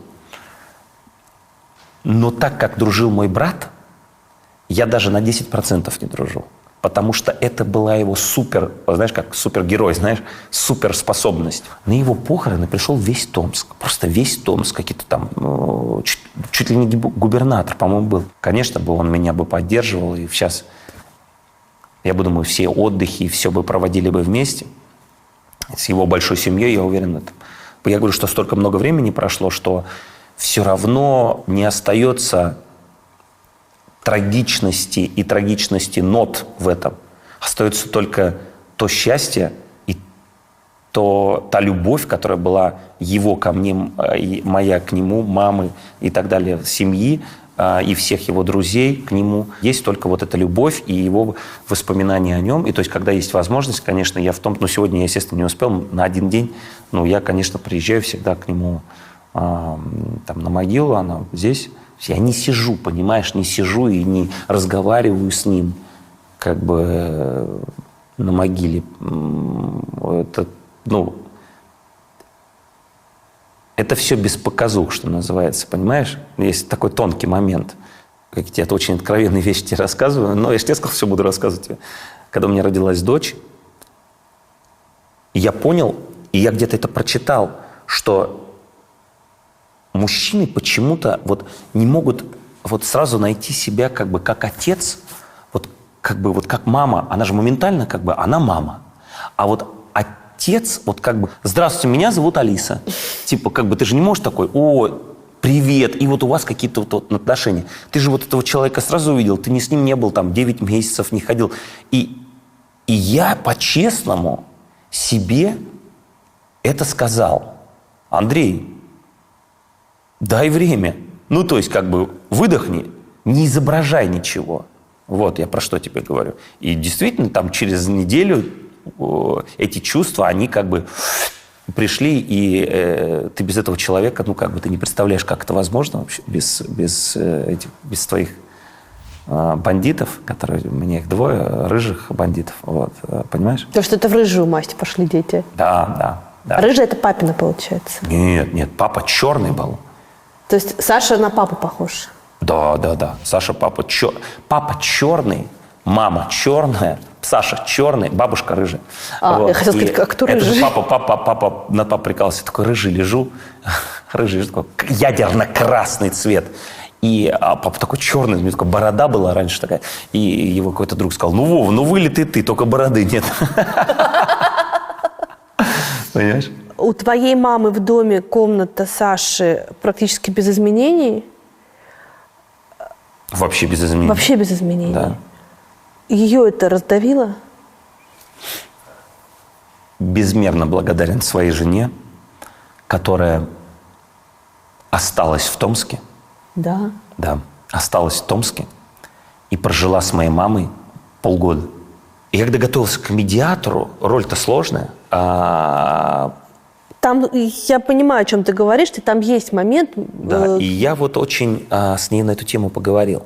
Speaker 2: Но так как дружил мой брат, я даже на 10% не дружу. Потому что это была его супергерой, суперспособность. На его похороны пришел весь Томск. Просто весь Томск. Какие-то там, чуть ли не губернатор, по-моему, был. Конечно бы он меня бы поддерживал. И сейчас, я думаю, все отдыхи и все бы проводили бы вместе. С его большой семьей, я уверен в этом. Я говорю, что столько много времени прошло, что все равно не остается трагичности и трагичности нот в этом. Остается только то счастье и та любовь, которая была его ко мне, и моя к нему, мамы и так далее, семьи и всех его друзей к нему. Есть только вот эта любовь и его воспоминания о нем. И то есть, когда есть возможность, конечно, я сегодня я, естественно, не успел на один день, я, конечно, приезжаю всегда к нему там на могилу, она здесь. Я не сижу, понимаешь, не сижу и не разговариваю с ним как бы на могиле. Это все без показух, что называется, понимаешь? Есть такой тонкий момент. Я очень откровенные вещи тебе рассказываю, но я же тебе сказал, все буду рассказывать тебе. Когда у меня родилась дочь, я понял, и я где-то это прочитал, что мужчины почему-то не могут сразу найти себя как бы как отец, как мама. Она же моментально она мама. А отец, вот как бы, здравствуйте, меня зовут Алиса. Типа, как бы ты же не можешь такой, о, привет, и вот у вас какие-то вот отношения. Ты же вот этого человека сразу увидел, ты с ним не был там 9 месяцев, не ходил. И я по-честному себе это сказал. Андрей, дай время. Ну, то есть, как бы, выдохни, не изображай ничего. Вот, я про что тебе говорю. И действительно, там через неделю эти чувства, они как бы пришли, и ты без этого человека, ну, как бы, ты не представляешь, как это возможно вообще, без твоих бандитов, которые, у меня их 2, рыжих бандитов, вот, понимаешь?
Speaker 1: Потому что это в рыжую масть пошли дети.
Speaker 2: Да.
Speaker 1: Рыжая – это папина, получается.
Speaker 2: Нет, папа черный был.
Speaker 1: То есть Саша на папу похож?
Speaker 2: Да. Саша, папа черный, мама черная, Саша черный, бабушка рыжая.
Speaker 1: Я хотела сказать, как кто рыжий?
Speaker 2: Это же папа над папой прикалывался, такой рыжий лежу, рыжий, такой ядерно-красный цвет. И папа такой черный, у него такая борода была раньше такая. И его какой-то друг сказал, ну, Вова, ну вылитый ты, только бороды нет. Понимаешь?
Speaker 1: У твоей мамы в доме комната Саши практически без изменений?
Speaker 2: Вообще без изменений.
Speaker 1: Вообще без изменений?
Speaker 2: Да.
Speaker 1: Ее это раздавило?
Speaker 2: Безмерно благодарен своей жене, которая осталась в Томске.
Speaker 1: Да.
Speaker 2: Да, осталась в Томске и прожила с моей мамой полгода. И когда готовился к медиатору, роль-то сложная.
Speaker 1: Там, я понимаю, о чем ты говоришь, там есть момент...
Speaker 2: Да, и я вот очень с ней на эту тему поговорил.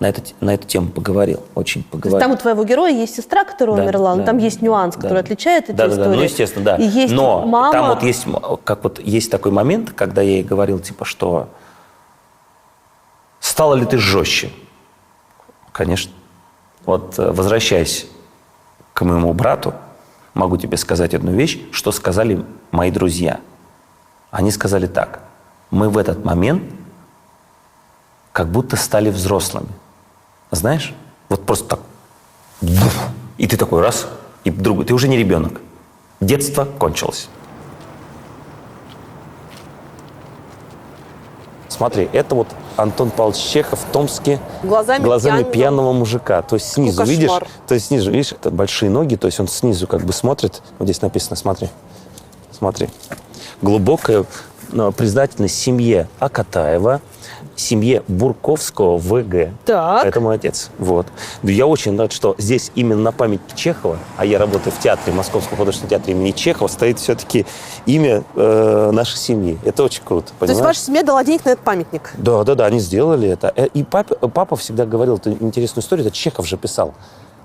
Speaker 2: На эту тему поговорил, очень поговорил.
Speaker 1: Там у твоего героя есть сестра, которая умерла, но там есть нюанс, который отличает эти истории.
Speaker 2: Да, ну, естественно, да.
Speaker 1: И есть
Speaker 2: но
Speaker 1: мама...
Speaker 2: там вот есть, есть такой момент, когда я ей говорил, типа, что стала ли ты жестче? Конечно. Вот возвращаясь к моему брату, могу тебе сказать одну вещь, что сказали мои друзья. Они сказали так. Мы в этот момент как будто стали взрослыми. Знаешь? Вот просто так. И ты такой раз, и другой. Ты уже не ребенок. Детство кончилось. Смотри, это вот Антон Павлович Чехов в Томске глазами пьяного мужика. То есть снизу, видишь? То есть снизу, видишь, это большие ноги, то есть он снизу как бы смотрит. Вот здесь написано, смотри. Глубокая признательность семье Акатаева, семье Бурковского ВГ.
Speaker 1: Так.
Speaker 2: Это мой отец. Вот. Я очень рад, что здесь именно на память Чехова, а я работаю в театре, Московском художественном театре имени Чехова, стоит все-таки имя нашей семьи. Это очень круто, понимаешь?
Speaker 1: То есть ваша семья дала денег на этот памятник?
Speaker 2: Да, они сделали это. И папа всегда говорил эту интересную историю, это Чехов же писал.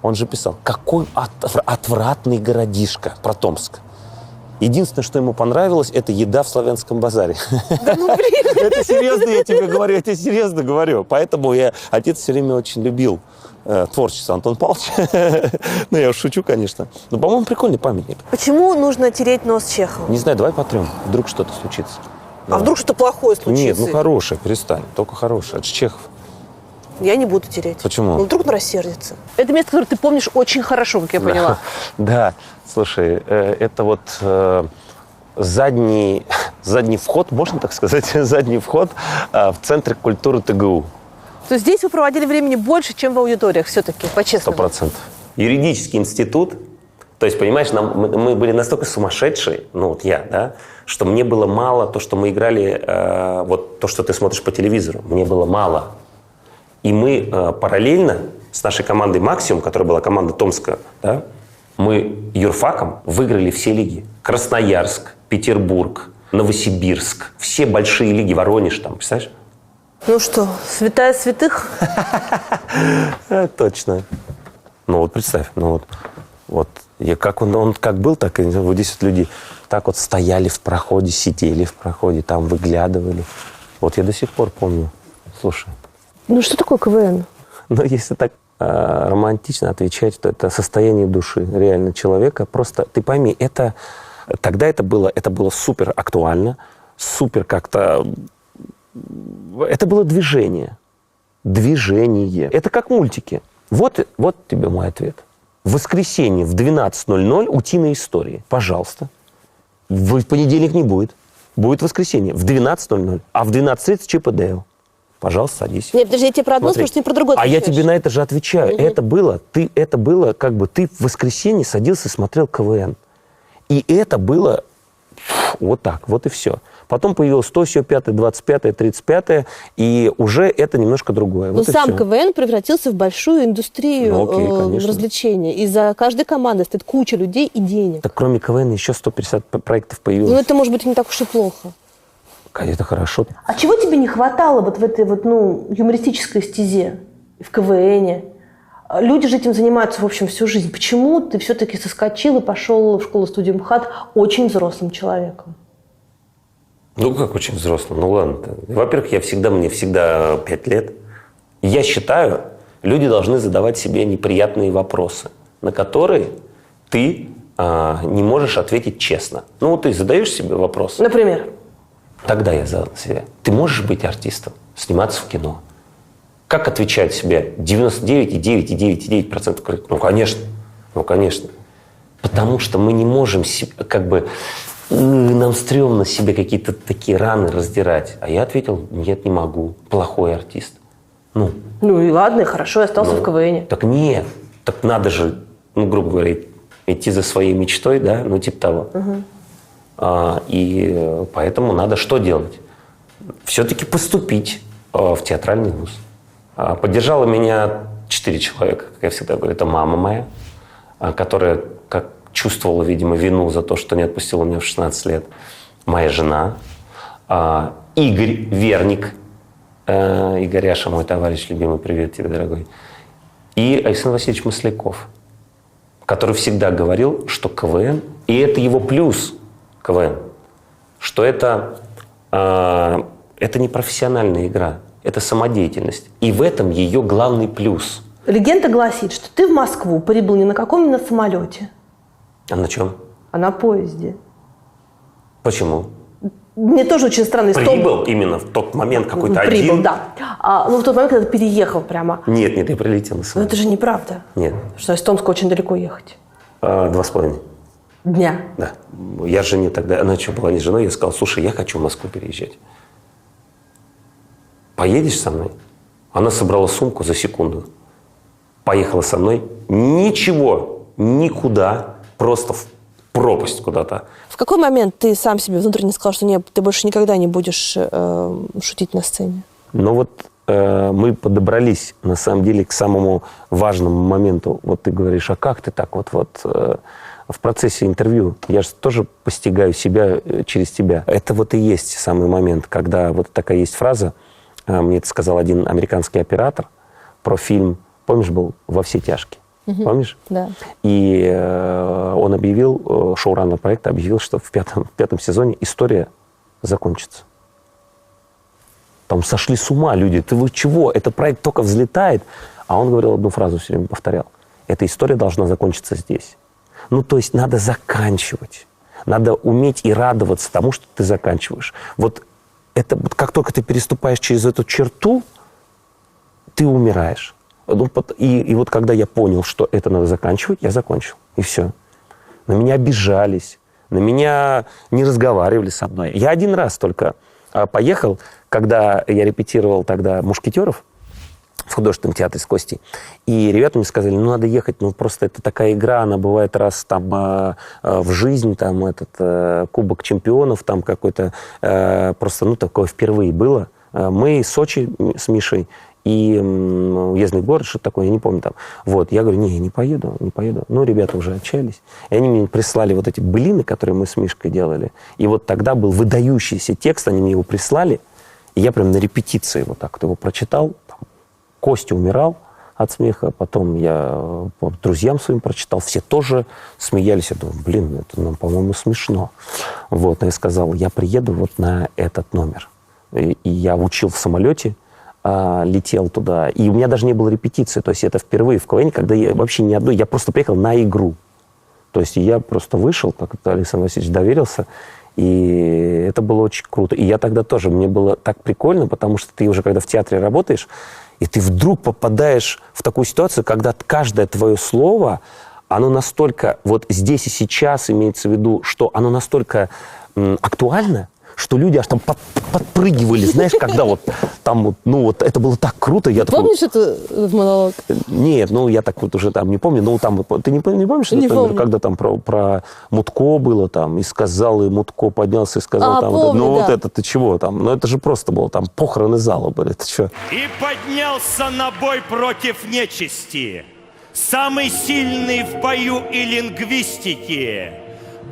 Speaker 2: Он же писал, какой отвратный городишко про Томск. Единственное, что ему понравилось, это еда в Славянском базаре.
Speaker 1: Да ну блин!
Speaker 2: Это серьезно, я тебе серьезно говорю. Поэтому отец все время очень любил творчество Антона Павловича. Ну, я уж шучу, конечно. Но, по-моему, прикольный памятник.
Speaker 1: Почему нужно тереть нос Чехова?
Speaker 2: Не знаю, давай потрем. Вдруг что-то случится.
Speaker 1: А вдруг что-то плохое случится?
Speaker 2: Нет, ну хорошее, перестань. Только хорошее. Это же Чехов.
Speaker 1: Я не буду тереть.
Speaker 2: Почему?
Speaker 1: Ну, вдруг он рассердится. Это место, которое ты помнишь очень хорошо, как я поняла.
Speaker 2: Да, слушай, это вот задний вход, можно так сказать, задний вход в Центр культуры ТГУ.
Speaker 1: То есть здесь вы проводили времени больше, чем в аудиториях все-таки, по-честному?
Speaker 2: 100%. Юридический институт. То есть, понимаешь, мы были настолько сумасшедшие, ну вот я, да, что мне было мало то, что мы играли, вот то, что ты смотришь по телевизору, мне было мало. И мы параллельно с нашей командой «Максимум», которая была команда Томска, да, мы юрфаком выиграли все лиги. Красноярск, Петербург, Новосибирск. Все большие лиги, Воронеж там, представляешь?
Speaker 1: Ну что, святая святых?
Speaker 2: Точно. Ну вот представь, как он как был, так и вот здесь вот люди так вот стояли в проходе, сидели в проходе, там выглядывали. Вот я до сих пор помню. Слушай.
Speaker 1: Ну что такое КВН?
Speaker 2: Ну, если так романтично отвечать, то это состояние души реально человека. Просто ты пойми, тогда это было супер актуально, супер как-то... Это было движение. Движение. Это как мультики. Вот тебе мой ответ. в воскресенье в 12:00 «Утиные истории». Пожалуйста. В понедельник не будет. Будет воскресенье в 12:00. А в 12:30 Чип и Дейл. Пожалуйста, садись.
Speaker 1: Нет, подожди, я тебе про одно
Speaker 2: Смотри.
Speaker 1: спрашиваю, ты мне про другое
Speaker 2: А я
Speaker 1: отвечаешь.
Speaker 2: тебе на это же отвечаю. Это было, как бы ты в воскресенье садился и смотрел КВН. И это было вот так, вот и все. Потом появилось то, сё, 5-е, 25-е, 35-е, и уже это немножко другое.
Speaker 1: Но
Speaker 2: Вот и
Speaker 1: сам
Speaker 2: всё.
Speaker 1: КВН превратился в большую индустрию
Speaker 2: Ну, окей, конечно.
Speaker 1: развлечений. И за каждой командой стоит куча людей и денег.
Speaker 2: Так кроме КВН еще 150 проектов
Speaker 1: Ну,
Speaker 2: появилось.
Speaker 1: это, может быть, и не так уж и плохо.
Speaker 2: Это хорошо.
Speaker 1: А чего тебе не хватало вот в этой вот, юмористической стезе, в КВНе? Люди же этим занимаются, в общем, всю жизнь. Почему ты все-таки соскочил и пошел в школу-студию МХАТ очень взрослым человеком?
Speaker 2: Ну, как очень взрослым. Ну, ладно. Во-первых, мне всегда 5 лет. Я считаю, люди должны задавать себе неприятные вопросы, на которые ты не можешь ответить честно. Ну, вот ты задаешь себе вопрос.
Speaker 1: Например?
Speaker 2: Тогда я задал себе. Ты можешь быть артистом, сниматься в кино? Как отвечают себе 99,9,9,9% говорят, ну, конечно. Потому что мы не можем, нам стрёмно себе какие-то такие раны раздирать. А я ответил, нет, не могу, плохой артист.
Speaker 1: Ну и ладно, и хорошо, я остался в КВНе.
Speaker 2: Так нет, так надо же, грубо говоря, идти за своей мечтой, да, типа того. И поэтому надо что делать? Все-таки поступить в театральный вуз. Поддержала меня 4 человека, как я всегда говорю. Это мама моя, которая чувствовала, видимо, вину за то, что не отпустила меня в 16 лет. Моя жена. Игорь Верник. Игоряша, мой товарищ любимый, привет тебе, дорогой. И Александр Васильевич Масляков, который всегда говорил, что КВН, и это его плюс, КВН, что это не профессиональная игра, это самодеятельность. И в этом ее главный плюс.
Speaker 1: Легенда гласит, что ты в Москву прибыл не на каком-нибудь самолете,
Speaker 2: А на чем?
Speaker 1: а на поезде.
Speaker 2: Почему?
Speaker 1: Мне тоже очень странно.
Speaker 2: Прибыл именно в тот момент какой-то
Speaker 1: Прибыл,
Speaker 2: один?
Speaker 1: да. В тот момент, когда ты переехал прямо.
Speaker 2: Нет, я прилетел на
Speaker 1: Но
Speaker 2: самолет.
Speaker 1: это же неправда.
Speaker 2: Нет,
Speaker 1: Что из Томска очень далеко ехать.
Speaker 2: 2,5
Speaker 1: Дня.
Speaker 2: Да. Я жене тогда, она еще была не женой, я сказал, слушай, я хочу в Москву переезжать. Поедешь со мной? Она собрала сумку за секунду. Поехала со мной. Ничего, никуда, просто в пропасть куда-то.
Speaker 1: В какой момент ты сам себе внутренне сказал, что нет, ты больше никогда не будешь шутить на сцене?
Speaker 2: Но вот мы подобрались, на самом деле, к самому важному моменту. Вот ты говоришь, а как ты так в процессе интервью? Я же тоже постигаю себя через тебя. Это вот и есть самый момент, когда вот такая есть фраза, мне это сказал один американский оператор про фильм, помнишь, был «Во все тяжкие». Помнишь?
Speaker 1: Да.
Speaker 2: И он объявил, шоураннер проекта объявил, что в пятом сезоне история закончится. Там сошли с ума люди. Вы чего? Этот проект только взлетает. А он говорил одну фразу, все время повторял. Эта история должна закончиться здесь. То есть надо заканчивать. Надо уметь и радоваться тому, что ты заканчиваешь. Вот как только ты переступаешь через эту черту, ты умираешь. И вот когда я понял, что это надо заканчивать, я закончил. И все. На меня обижались, на меня не разговаривали со мной. Я один раз только поехал, когда я репетировал тогда «Мушкетеров» в художественном театре с Костей. И ребята мне сказали, надо ехать, просто это такая игра, она бывает раз там в жизни, там этот Кубок чемпионов, там какой-то, просто, такое впервые было. Мы из Сочи с Мишей, и уездный город, что-то такое, я не помню там. Вот, я говорю, не поеду. Ребята уже отчаялись. И они мне прислали вот эти былины, которые мы с Мишкой делали. И вот тогда был выдающийся текст, они мне его прислали, и я прям на репетиции вот так его прочитал. Костя умирал от смеха, потом я друзьям своим прочитал, все тоже смеялись. Я думаю, это, по-моему, смешно. Вот, но я сказал, я приеду вот на этот номер. И я учил в самолете, летел туда. И у меня даже не было репетиции. То есть это впервые в КВН, когда я вообще ни одной... Я просто приехал на игру. То есть я просто вышел, как это Александр Васильевич доверился, и это было очень круто. И я тогда тоже, мне было так прикольно, потому что ты уже когда в театре работаешь, и ты вдруг попадаешь в такую ситуацию, когда каждое твое слово, оно настолько, вот здесь и сейчас имеется в виду, что оно настолько актуально, что люди аж там подпрыгивали, знаешь, когда вот там вот, ну вот это было так круто. Я такой,
Speaker 1: Помнишь этот монолог?
Speaker 2: нет, ну я так вот уже там не помню, но там, ты не помнишь,
Speaker 1: Не
Speaker 2: этот номер,
Speaker 1: помню.
Speaker 2: когда там про Мутко было там, и сказал, и Мутко поднялся и сказал, там,
Speaker 1: помню,
Speaker 2: ну
Speaker 1: да.
Speaker 2: вот это ты чего там, ну это же просто было там похороны зала были, ты что?
Speaker 5: И поднялся на бой против нечисти. Самый сильный в бою и лингвистике.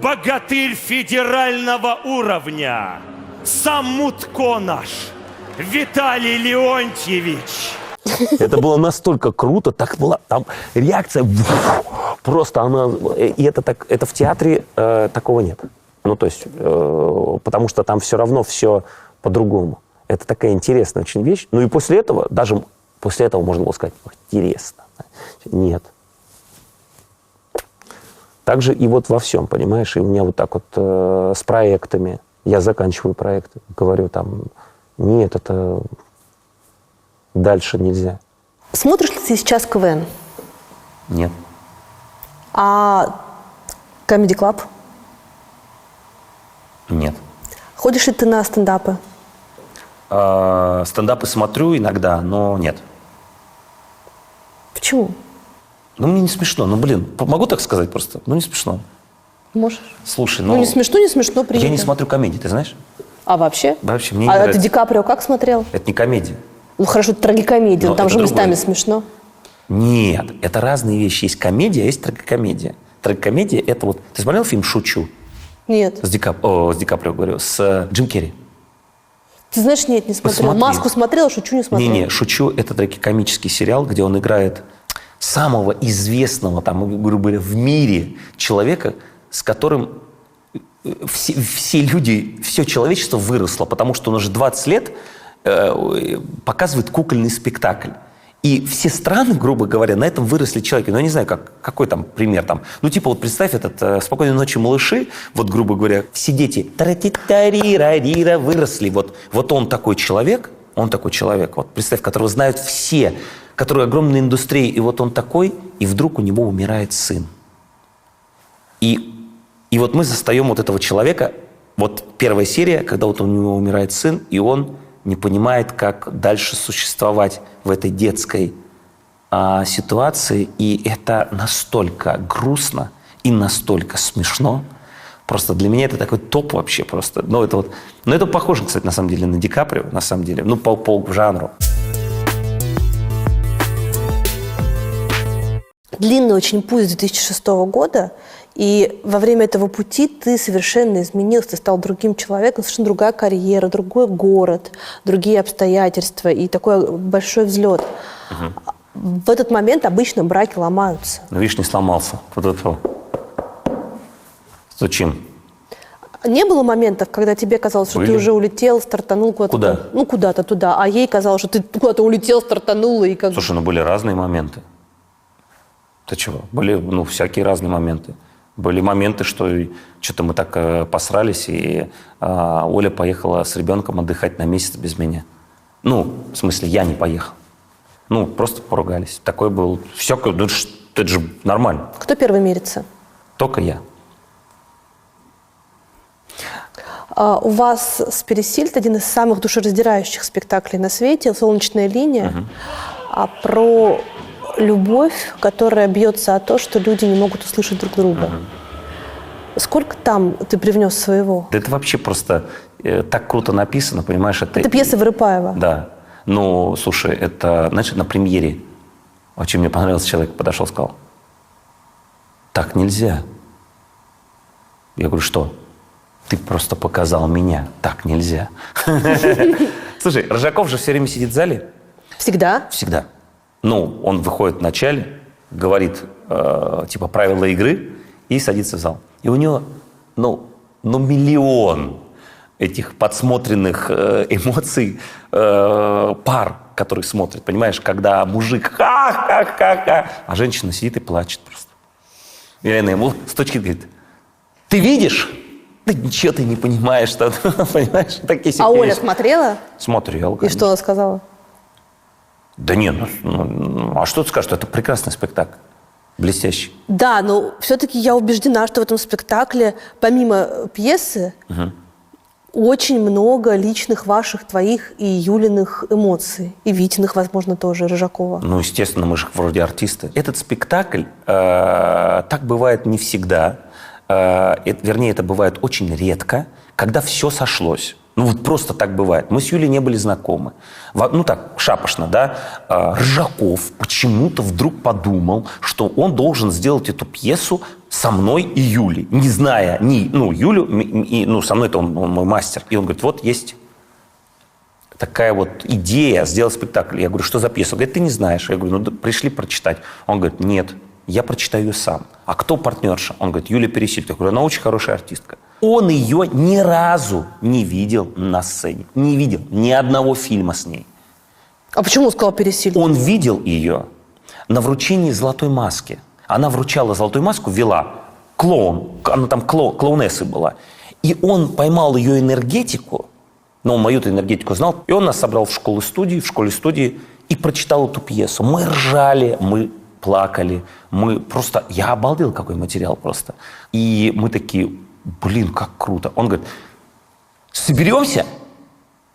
Speaker 5: Богатырь федерального уровня. Сам Мутко наш. Виталий Леонтьевич.
Speaker 2: Это было настолько круто, так была там реакция, просто она, и это так, это в театре такого нет. Ну то есть, потому что там все равно все по-другому. Это такая интересная очень вещь. Ну и после этого, даже после этого можно было сказать, интересно. Нет. Также и вот во всем, понимаешь, и у меня вот так вот с проектами, я заканчиваю проекты, говорю там, нет, это дальше нельзя.
Speaker 1: Смотришь ли ты сейчас КВН?
Speaker 2: Нет.
Speaker 1: А Comedy Club?
Speaker 2: Нет.
Speaker 1: Ходишь ли ты на стендапы?
Speaker 2: Стендапы смотрю иногда, но нет.
Speaker 1: Почему?
Speaker 2: Ну, мне не смешно. Ну, блин, могу так сказать просто? Ну, не смешно.
Speaker 1: Можешь.
Speaker 2: Слушай,
Speaker 1: Ну, не смешно, приятно.
Speaker 2: я не смотрю комедии, ты знаешь?
Speaker 1: А вообще?
Speaker 2: Вообще, мне не
Speaker 1: А ты
Speaker 2: нравится.
Speaker 1: Ди Каприо как смотрел?
Speaker 2: Это не комедия.
Speaker 1: Ну, хорошо, это трагикомедия,
Speaker 2: Но
Speaker 1: но там
Speaker 2: это
Speaker 1: же местами
Speaker 2: другое.
Speaker 1: смешно.
Speaker 2: Нет, это разные вещи. Есть комедия, а есть трагикомедия. Трагикомедия – это вот... Ты смотрел фильм «Шучу»?
Speaker 1: Нет.
Speaker 2: С Ди Каприо, говорю, с Джим Керри.
Speaker 1: Ты знаешь, нет, не смотрел.
Speaker 2: Посмотри.
Speaker 1: «Маску» смотрел, «Шучу» не смотрел.
Speaker 2: Не-не, «Шучу» – это трагикомический сериал, где он играет самого известного, там, грубо говоря, в мире человека, с которым все люди, все человечество выросло, потому что он уже 20 лет показывает кукольный спектакль. И все страны, грубо говоря, на этом выросли человеки. Ну, я не знаю, какой там пример там. Ну, типа, вот представь этот «Спокойной ночи, малыши», вот, грубо говоря, все дети таратитарира выросли. Вот он такой человек, вот, представь, которого знают все, который огромная индустрия, и вот он такой, и вдруг у него умирает сын. И вот мы застаем вот этого человека, вот первая серия, когда вот у него умирает сын, и он не понимает, как дальше существовать в этой детской ситуации. И это настолько грустно и настолько смешно. Просто для меня это такой топ вообще просто. Ну, это похоже, кстати, на самом деле, на Ди Каприо, на самом деле. Ну, по жанру.
Speaker 1: Длинный очень путь с 2006 года, и во время этого пути ты совершенно изменился, ты стал другим человеком, совершенно другая карьера, другой город, другие обстоятельства и такой большой взлет. В этот момент обычно браки ломаются.
Speaker 2: Ну, видишь, не сломался. Зачем?
Speaker 1: Не было моментов, когда тебе казалось, что
Speaker 2: Были.
Speaker 1: ты уже улетел, стартанул куда-то?
Speaker 2: Куда?
Speaker 1: Ну, куда-то туда. А ей казалось, что ты куда-то улетел, стартанул и как...
Speaker 2: Слушай, ну были разные моменты. Ты чего? Были, всякие разные моменты. Были моменты, что что-то мы так посрались, и Оля поехала с ребенком отдыхать на месяц без меня. Ну, в смысле, я не поехал. Ну, просто поругались. Такое было. Всякое, это же нормально.
Speaker 1: Кто первый мирится?
Speaker 2: Только я.
Speaker 1: У вас с Пересильд один из самых душераздирающих спектаклей на свете «Солнечная линия», про любовь, которая бьется о то, что люди не могут услышать друг друга. Сколько там ты привнес своего?
Speaker 2: Да это вообще просто так круто написано, понимаешь?
Speaker 1: Это пьеса Вырыпаева.
Speaker 2: Да. Ну, слушай, это, знаешь, на премьере очень мне понравился человек, подошел, сказал: так нельзя. Я говорю: что? Ты просто показал меня. Так нельзя. Слушай, Рожаков же все время сидит в зале.
Speaker 1: Всегда?
Speaker 2: Всегда. Ну, он выходит в начале, говорит, типа, правила игры и садится в зал. И у него, миллион этих подсмотренных эмоций пар, которые смотрят, понимаешь, когда мужик ха-ха-ха-ха, а женщина сидит и плачет просто. И она ему с точки говорит: ты видишь? Да ничего ты не понимаешь, что, понимаешь, такие
Speaker 1: А Оля
Speaker 2: вещи.
Speaker 1: смотрела?
Speaker 2: Смотрел,
Speaker 1: И
Speaker 2: конечно.
Speaker 1: что она сказала?
Speaker 2: Да нет, а что ты скажешь? Это прекрасный спектакль. Блестящий.
Speaker 1: Да, но все-таки я убеждена, что в этом спектакле, помимо пьесы, очень много личных ваших, твоих и Юлиных эмоций. И Витиных, возможно, тоже, Рыжакова.
Speaker 2: Ну, естественно, мы же вроде артисты. Этот спектакль, так бывает не всегда. Вернее, это бывает очень редко, когда все сошлось. Ну, вот просто так бывает. Мы с Юлей не были знакомы. Ну, так, шапошно, да. Рыжаков почему-то вдруг подумал, что он должен сделать эту пьесу со мной и Юлей. Не зная Юлю, со мной-то он мой мастер. И он говорит, вот есть такая вот идея сделать спектакль. Я говорю, что за пьеса? Он говорит, ты не знаешь. Я говорю, пришли прочитать. Он говорит, нет, я прочитаю ее сам. А кто партнерша? Он говорит, Юлия Пересильд. Я говорю, она очень хорошая артистка. Он ее ни разу не видел на сцене. Не видел ни одного фильма с ней.
Speaker 1: А почему он сказал Пересильд?
Speaker 2: Он видел ее на вручении «Золотой маски». Она вручала «Золотую маску», вела клоун. Она там клоунессой была. И он поймал ее энергетику, но он мою-то энергетику знал, и он нас собрал в школе-студии и прочитал эту пьесу. Мы ржали, мы плакали, я обалдел, какой материал просто. И мы такие, блин, как круто. Он говорит, соберемся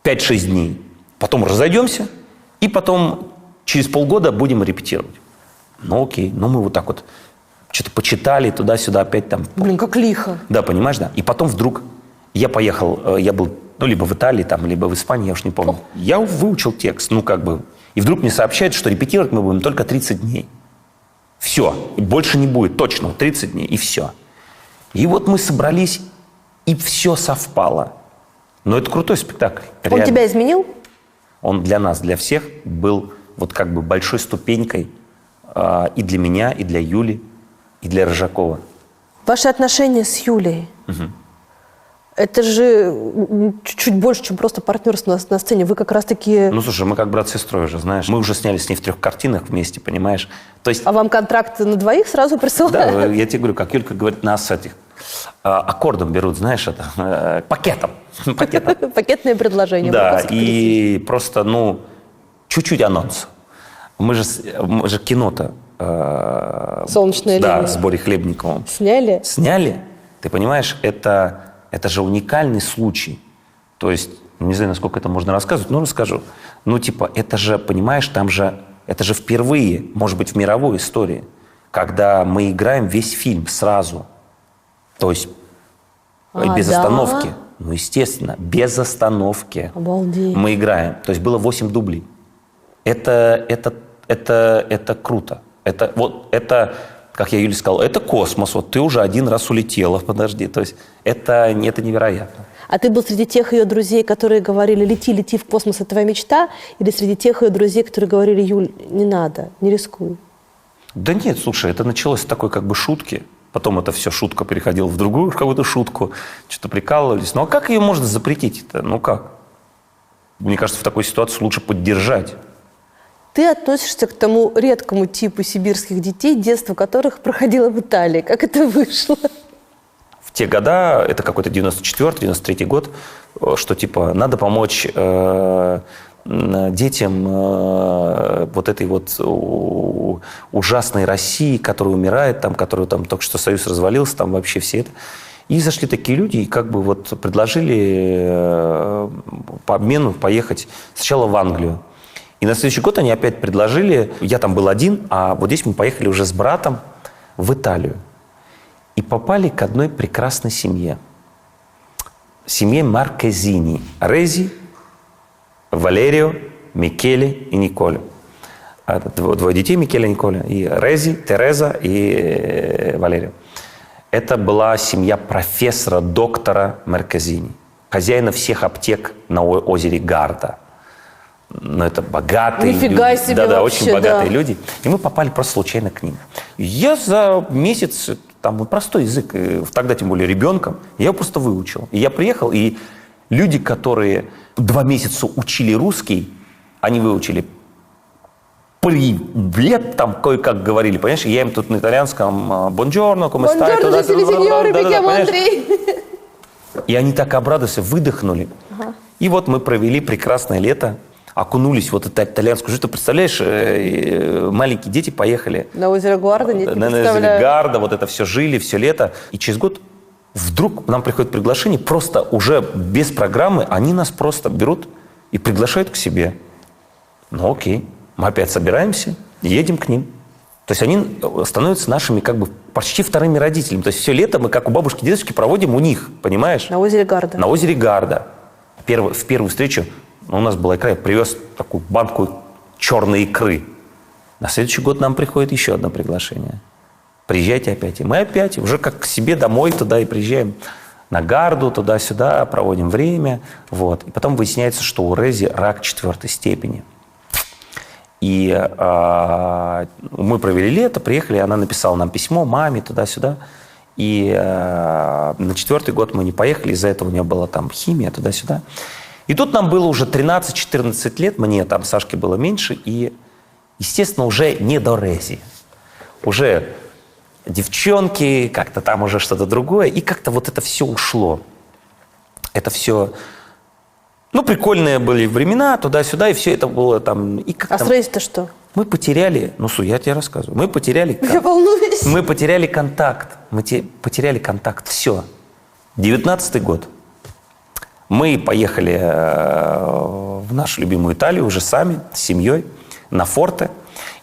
Speaker 2: 5-6 дней, потом разойдемся, и потом через полгода будем репетировать. Ну окей, мы вот так вот что-то почитали, туда-сюда опять там.
Speaker 1: Блин, как лихо.
Speaker 2: Да, понимаешь, да. И потом вдруг я поехал, я был, либо в Италии, там, либо в Испании, я уж не помню. Я выучил текст, и вдруг мне сообщают, что репетировать мы будем только 30 дней. Все, больше не будет, точно, 30 дней, и все. И вот мы собрались, и все совпало. Но это крутой спектакль.
Speaker 1: Он тебя изменил?
Speaker 2: Он для нас, для всех был вот как бы большой ступенькой и для меня, и для Юли, и для Рыжакова.
Speaker 1: Ваши отношения с Юлей, это же чуть больше, чем просто партнерство на сцене. Вы как раз-таки...
Speaker 2: Ну, слушай, мы как брат с сестрой уже, знаешь. Мы уже снялись с ней в 3 картинах вместе, понимаешь? То есть...
Speaker 1: А вам контракт на двоих сразу присылают?
Speaker 2: Да, я тебе говорю, как Юлька говорит, нас этих аккордом берут, знаешь, это, пакетом.
Speaker 1: Пакетное предложение.
Speaker 2: Да, и просто, чуть-чуть анонс. Мы же кино-то...
Speaker 1: «Солнечная линия».
Speaker 2: Да, с Борей Хлебниковым.
Speaker 1: Сняли?
Speaker 2: Сняли. Ты понимаешь, это же уникальный случай. То есть, не знаю, насколько это можно рассказывать, но расскажу. Это же, понимаешь, это же впервые, может быть, в мировой истории, когда мы играем весь фильм сразу. То есть, без остановки. Ну, естественно, без остановки.
Speaker 1: Обалдеть.
Speaker 2: Мы играем. То есть, было 8 дублей. Это круто. Это, как я Юле сказал, это космос. Вот ты уже 1 раз улетела, подожди. То есть это невероятно.
Speaker 1: А ты был среди тех ее друзей, которые говорили, лети в космос, это твоя мечта? Или среди тех ее друзей, которые говорили, Юль, не надо, не рискуй?
Speaker 2: Да нет, слушай, это началось с такой как бы шутки. Потом это все шутка переходила в другую какую-то шутку. Что-то прикалывались. Ну а как ее можно запретить-то? Ну как? Мне кажется, в такой ситуации лучше поддержать.
Speaker 1: Ты относишься к тому редкому типу сибирских детей, детство которых проходило в Италии. Как это вышло?
Speaker 2: В те года, это какой-то 94-93 год, что типа надо помочь детям вот этой вот ужасной России, которая умирает, которую только что Союз развалился, там вообще все это. И зашли такие люди и как бы вот предложили по обмену поехать сначала в Англию. И на следующий год они опять предложили, я там был один, а вот здесь мы поехали уже с братом в Италию. И попали к одной прекрасной семье. Семье Маркезини. Рези, Валерио, Микеле и Николя. 2 детей, Микеле и Николя. И Рези, Тереза и Валерио. Это была семья профессора, доктора Маркезини. Хозяина всех аптек на озере Гарда. Но это богатые люди.
Speaker 1: Нифига себе
Speaker 2: Да,
Speaker 1: вообще,
Speaker 2: очень богатые
Speaker 1: да.
Speaker 2: люди. И мы попали просто случайно к ним. Я за месяц, простой язык, тогда тем более ребенком, я его просто выучил. И я приехал, и люди, которые 2 месяца учили русский, они выучили привет, кое-как говорили, понимаешь? Я им тут на итальянском «бонджорно», «come stai?»
Speaker 1: Бонджорно, сеньоры, бегем, Андрей.
Speaker 2: И они так обрадовались, выдохнули. И вот мы провели прекрасное лето окунулись в вот эту итальянскую жизнь. Ты представляешь, маленькие дети поехали
Speaker 1: На озеро Гарда, нет, не
Speaker 2: на озере
Speaker 1: представляю.
Speaker 2: Гарда, вот это все жили, все лето. И через год вдруг нам приходит приглашение, просто уже без программы, они нас просто берут и приглашают к себе. Ну окей, мы опять собираемся, едем к ним. То есть они становятся нашими как бы почти вторыми родителями. То есть все лето мы как у бабушки, дедушки проводим у них, понимаешь?
Speaker 1: На озере Гарда.
Speaker 2: На озере Гарда. В первую встречу у нас была икра, я привез такую банку черной икры. На следующий год нам приходит еще одно приглашение. Приезжайте опять. И мы опять уже как к себе домой туда и приезжаем. На Гарду, туда-сюда, проводим время. Вот. И потом выясняется, что у Рези рак 4 степени. И мы провели лето, приехали, она написала нам письмо маме, туда-сюда. И на 4-й год мы не поехали, из-за этого у нее была там химия, туда-сюда. И тут нам было уже 13-14 лет, мне там, Сашке было меньше, и, естественно, уже не до Рези. Уже девчонки, как-то там уже что-то другое, и как-то вот это все ушло. Это все... Ну, прикольные были времена, туда-сюда, и все это было там... И как
Speaker 1: А
Speaker 2: там...
Speaker 1: с Рези-то что?
Speaker 2: Мы потеряли... Ну, я тебе рассказываю. Мы потеряли...
Speaker 1: Я волнуюсь.
Speaker 2: Мы потеряли контакт. Потеряли контакт. Все. 19-й год. Мы поехали в нашу любимую Италию уже сами, с семьей, на Форте.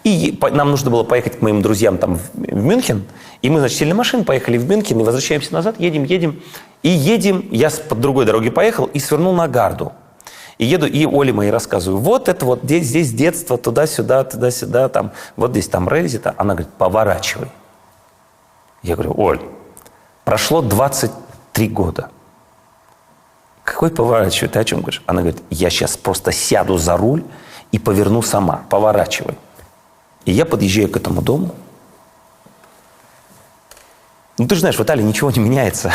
Speaker 2: И нам нужно было поехать к моим друзьям там в Мюнхен. И мы, значит, сели на машину, поехали в Мюнхен и возвращаемся назад. Едем. И едем. Я по другой дороге поехал и свернул на Гарду. И еду, и Оле моей рассказываю. Вот это вот здесь детство, туда-сюда, там. Вот здесь там Рези-то. Она говорит, поворачивай. Я говорю, Оль, прошло 23 года. Какой поворачивай? Ты о чем говоришь? Она говорит, я сейчас просто сяду за руль и поверну сама. Поворачивай. И я подъезжаю к этому дому. Ну, ты же знаешь, в Италии ничего не меняется.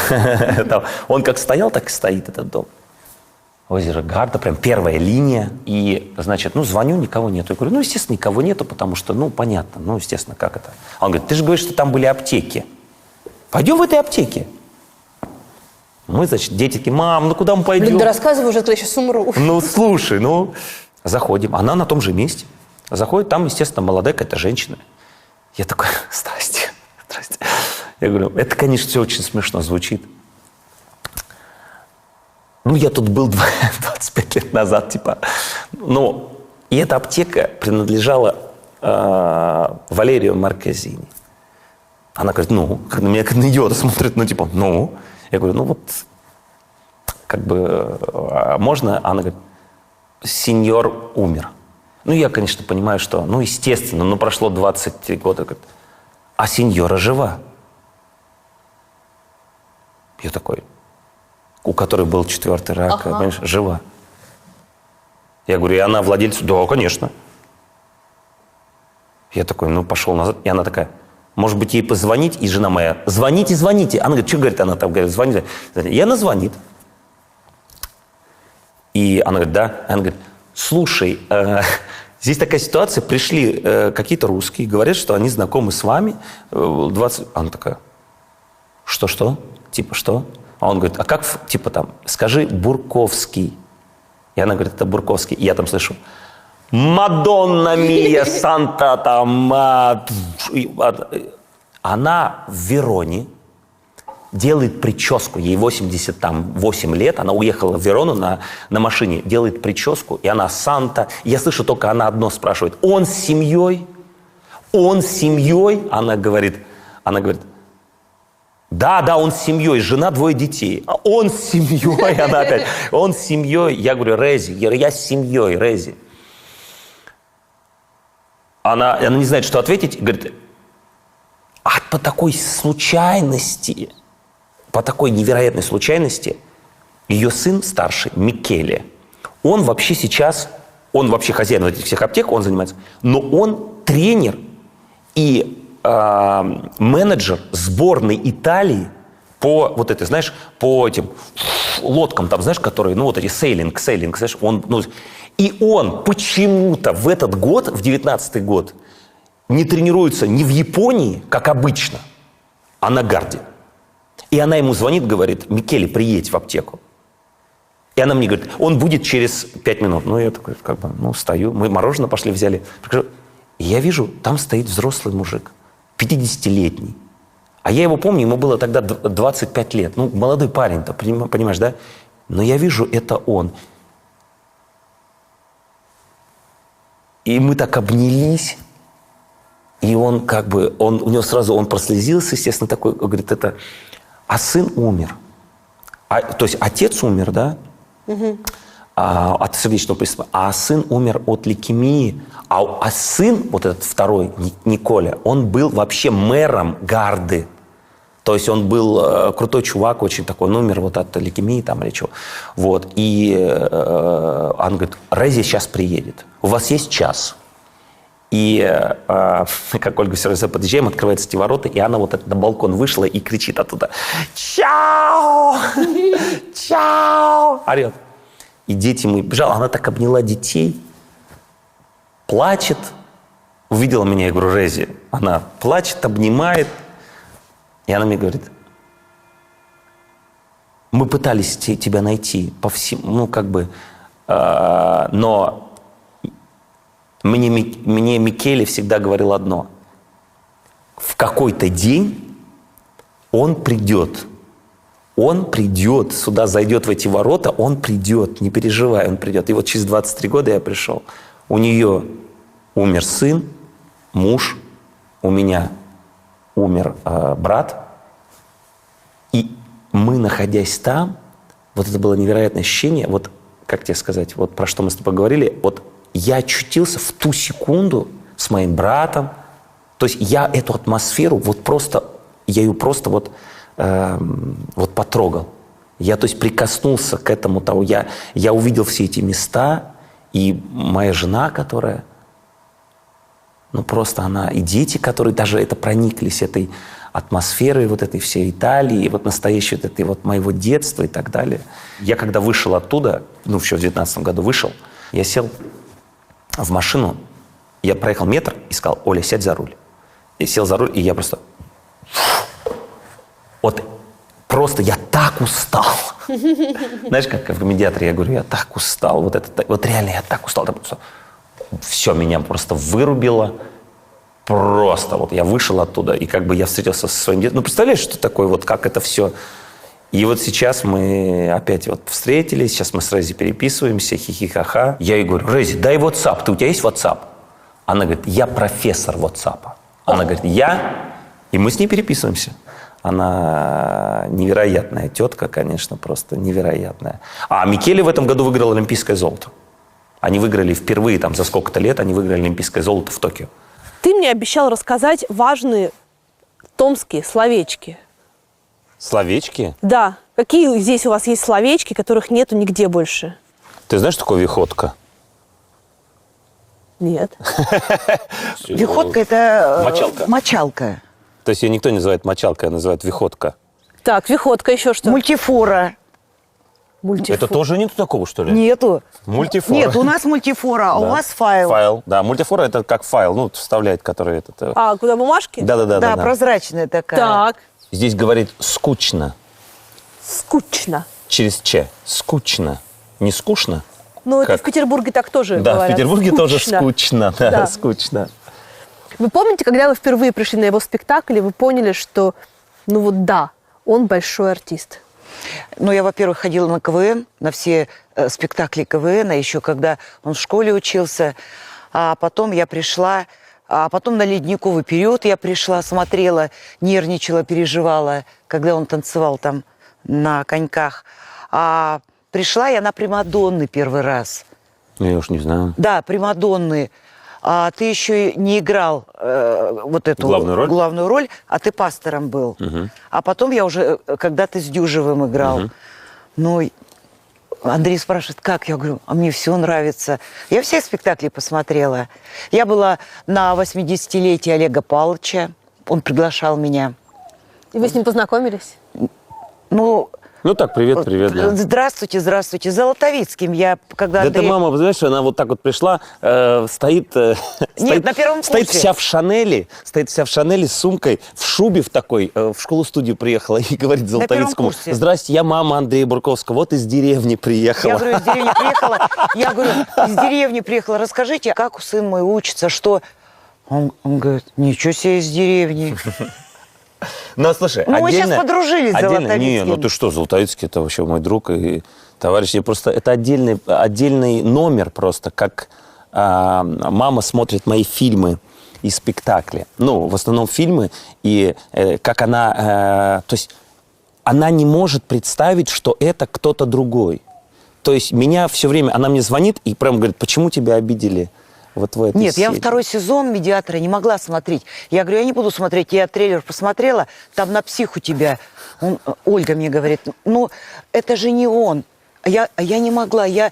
Speaker 2: Он как стоял, так и стоит, этот дом. Озеро Гарда, прям первая линия. И, значит, звоню, никого нету. Я говорю, естественно, никого нету, потому что, понятно, естественно, как это. Он говорит, ты же говоришь, что там были аптеки. Пойдем в этой аптеке. Мы, значит, дети такие, мам, куда мы пойдем?
Speaker 1: Блин, да рассказывай уже, я сейчас умру.
Speaker 2: Слушай, заходим. Она на том же месте. Заходит, там, естественно, молодая какая-то женщина. Я такой, здрасте. Я говорю, это, конечно, все очень смешно звучит. Я тут был 25 лет назад, типа. И эта аптека принадлежала Валерию Маркезини. Она говорит, на меня как на идиота смотрит, Я говорю, можно? Она говорит, сеньор умер. Я, конечно, понимаю, что, естественно, прошло 23 года. Говорит, а сеньора жива. Я такой, у которой был 4-й рак, понимаешь, жива. Я говорю, и она владелец? Да, конечно. Я такой, пошел назад. И она такая, может быть, ей позвонить? И жена моя, звоните. Она говорит, что говорит она там? Говорит, звонит. И она звонит. И она говорит, да. Она говорит, слушай, здесь такая ситуация, пришли какие-то русские, говорят, что они знакомы с вами. 20... Она такая, что? Типа, что? А он говорит, а как, скажи Бурковский. И она говорит, это Бурковский. И я там слышу, Мадонна мия, Санта там. Она в Вероне делает прическу. Ей 88 лет. Она уехала в Верону на машине, делает прическу. И она Санта. Я слышу только, она одно спрашивает. Он с семьей? Она говорит, да, он с семьей, жена, 2 детей. А он с семьей, она опять, он с семьей. Я говорю, Рези, я с семьей, Рези. Она не знает, что ответить, говорит, по такой случайности, по такой невероятной случайности, ее сын старший, Микеле, он вообще хозяин этих всех аптек, он занимается, но он тренер и менеджер сборной Италии по по этим лодкам, которые, эти сейлинг, знаешь, и он почему-то в этот год, в 19-й год, не тренируется не в Японии, как обычно, а на Гарде. И она ему звонит, говорит, Микеле, приедь в аптеку. И она мне говорит, он будет через 5 минут. Ну, я такой, как бы, ну, стою. Мы мороженое пошли, взяли. Прихожу, и я вижу, там стоит взрослый мужик, 50-летний. А я его помню, ему было тогда 25 лет. Ну, молодой парень-то, понимаешь, да? Но я вижу, это он. И мы так обнялись. И он как бы, у него сразу, он прослезился, естественно, такой, говорит, это... А сын умер. То есть отец умер, да? От сердечного приступа. А сын умер от лейкемии. А сын, вот этот второй, Николя, он был вообще мэром Гарды. То есть он был крутой чувак, очень такой, он умер вот от лейкемии там или чего. Вот. И он говорит, Рези сейчас приедет. У вас есть час. И как Ольга все равно подъезжаем, открываются эти ворота, и она вот на балкон вышла и кричит оттуда «Чао! Чао!» орет. И дети мы бежали, она так обняла детей, плачет. Увидела меня, я говорю, Рези. Она плачет, обнимает. И она мне говорит, мы пытались тебя найти по всему, ну как бы, но мне Микеле всегда говорил одно. В какой-то день он придет. Он придет, сюда зайдет в эти ворота, он придет, не переживай, он придет. И вот через 23 года я пришел. У нее умер сын, муж, у меня умер брат. И мы, находясь там, вот это было невероятное ощущение, вот, как тебе сказать, вот про что мы с тобой говорили, вот я очутился в ту секунду с моим братом, то есть я эту атмосферу вот просто, я ее просто вот потрогал. Я, то есть, прикоснулся к этому, я увидел все эти места, и моя жена, которая, ну просто она, и дети, которые даже это прониклись этой атмосферой вот этой всей Италии, вот настоящей вот этой вот моего детства и так далее. Я когда вышел оттуда, ну еще в 19 году вышел, я сел в машину, я проехал метр и сказал, Оля, сядь за руль. И сел за руль, и я просто... Вот просто я так устал. Знаешь, как в медиаторе я говорю, я так устал. Вот реально я так устал. Все, меня просто вырубило. Просто вот я вышел оттуда, и как бы я встретился со своим детством. Ну, представляешь, что такое, вот как это все. И вот сейчас мы опять вот встретились, сейчас мы с Рези переписываемся, хихи-ха-ха. Я ей говорю, Рези, дай WhatsApp, у тебя есть WhatsApp? Она говорит, я профессор WhatsApp. Она говорит, и мы с ней переписываемся. Она невероятная тетка, конечно, просто невероятная. А Микеле в этом году выиграл олимпийское золото. Они выиграли впервые, там, за сколько-то лет, они выиграли олимпийское золото в Токио.
Speaker 1: Ты мне обещал рассказать важные томские словечки.
Speaker 2: Словечки?
Speaker 1: Да. Какие здесь у вас есть словечки, которых нету нигде больше?
Speaker 2: Ты знаешь, что такое виходка?
Speaker 1: Нет.
Speaker 4: Виходка – это
Speaker 2: Мочалка.
Speaker 4: мочалка.
Speaker 2: То есть ее никто не называет мочалкой, а называют виходка.
Speaker 1: Так, виходка, еще что?
Speaker 4: Мультифора.
Speaker 2: Это тоже нету такого, что ли?
Speaker 4: Нету.
Speaker 2: Мультифора.
Speaker 4: Нет, у нас мультифора, а у
Speaker 2: Да.
Speaker 4: вас файл.
Speaker 2: Файл, да. Мультифора это как файл, ну, вставляет, который этот...
Speaker 1: А, куда бумажки?
Speaker 2: Да.
Speaker 4: Да, прозрачная такая.
Speaker 1: Так,
Speaker 2: Здесь говорит скучно.
Speaker 1: скучно.
Speaker 2: Через Ч. Скучно. Не скучно?
Speaker 1: Ну, это
Speaker 2: Как?
Speaker 1: в Петербурге так тоже
Speaker 2: Да,
Speaker 1: говорят.
Speaker 2: в Петербурге тоже
Speaker 1: Скучно.
Speaker 2: скучно. Да,
Speaker 1: Да.
Speaker 2: скучно.
Speaker 1: Вы помните, когда вы впервые пришли на его спектакль, и вы поняли, что, ну вот да, он большой артист?
Speaker 4: Ну, я, во-первых, ходила на КВН, на все спектакли КВН, еще когда он в школе учился. А потом я пришла, а потом на ледниковый период я пришла, смотрела, нервничала, переживала, когда он танцевал там на коньках. А пришла я на примадонны первый раз.
Speaker 2: Ну, я уж не знаю.
Speaker 4: Да, примадонны. А ты еще не играл вот эту
Speaker 2: Главную роль?
Speaker 4: а ты пастором был. А потом я уже когда-то с Дюжевым играл. Ну, Андрей спрашивает, как? Я говорю, а мне все нравится. Я все спектакли посмотрела. Я была на 80-летие Олега Павловича. Он приглашал меня.
Speaker 1: И вы с ним познакомились?
Speaker 4: Ну,
Speaker 2: Ну так, привет, да.
Speaker 4: Здравствуйте, здравствуйте. Золотовицким я, когда
Speaker 2: Да
Speaker 4: Андрей...
Speaker 2: это мама, знаешь, она вот так вот пришла, стоит,
Speaker 4: на первом
Speaker 2: стоит
Speaker 4: курсе.
Speaker 2: вся в Шанели, с сумкой, в шубе в такой, в школу-студию приехала и говорит Золотовицкому:
Speaker 4: курсе.
Speaker 2: здрасте, я мама Андрея Бурковского, вот из деревни приехала.
Speaker 4: Я говорю, из деревни приехала. Я говорю, из деревни приехала. Расскажите, как сын мой учится, что... Он говорит, ничего себе, из деревни.
Speaker 2: Ну, слушай,
Speaker 4: Ну, мы сейчас подружились с Золотовицким.
Speaker 2: Не, ну ты что, Золотовицкий — это вообще мой друг и товарищ. Просто это отдельный номер просто, как мама смотрит мои фильмы и спектакли. Ну, в основном фильмы, и как она... то есть она не может представить, что это кто-то другой. То есть меня все время... Она мне звонит и прям говорит: почему тебя обидели? Вот в этой
Speaker 4: Нет, я
Speaker 2: серии.
Speaker 4: второй сезон «Медиатора» не могла смотреть. Я говорю, я не буду смотреть. Я трейлер посмотрела, там на псих у тебя. Ольга мне говорит, ну, это же не он. Я не могла, я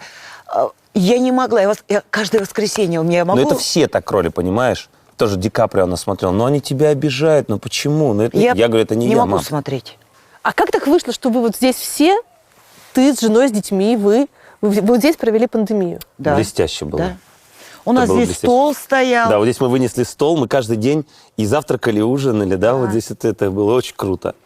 Speaker 4: не могла. Я каждое воскресенье у меня я могу...
Speaker 2: Но это все так роли, понимаешь? Тоже Ди Каприо она смотрела. Но они тебя обижают, ну почему? Ну, это... я говорю, это не я,
Speaker 4: могу
Speaker 2: мам.
Speaker 4: смотреть.
Speaker 1: А как так вышло, что вы вот здесь все, ты с женой, с детьми, вы вот здесь провели пандемию?
Speaker 4: Да.
Speaker 2: Блестяще было.
Speaker 4: Да. У нас
Speaker 2: было
Speaker 4: здесь
Speaker 2: блестяще.
Speaker 4: стол стоял.
Speaker 2: Да, вот здесь мы вынесли стол, мы каждый день и завтракали, и ужинали, да, вот здесь это было очень круто.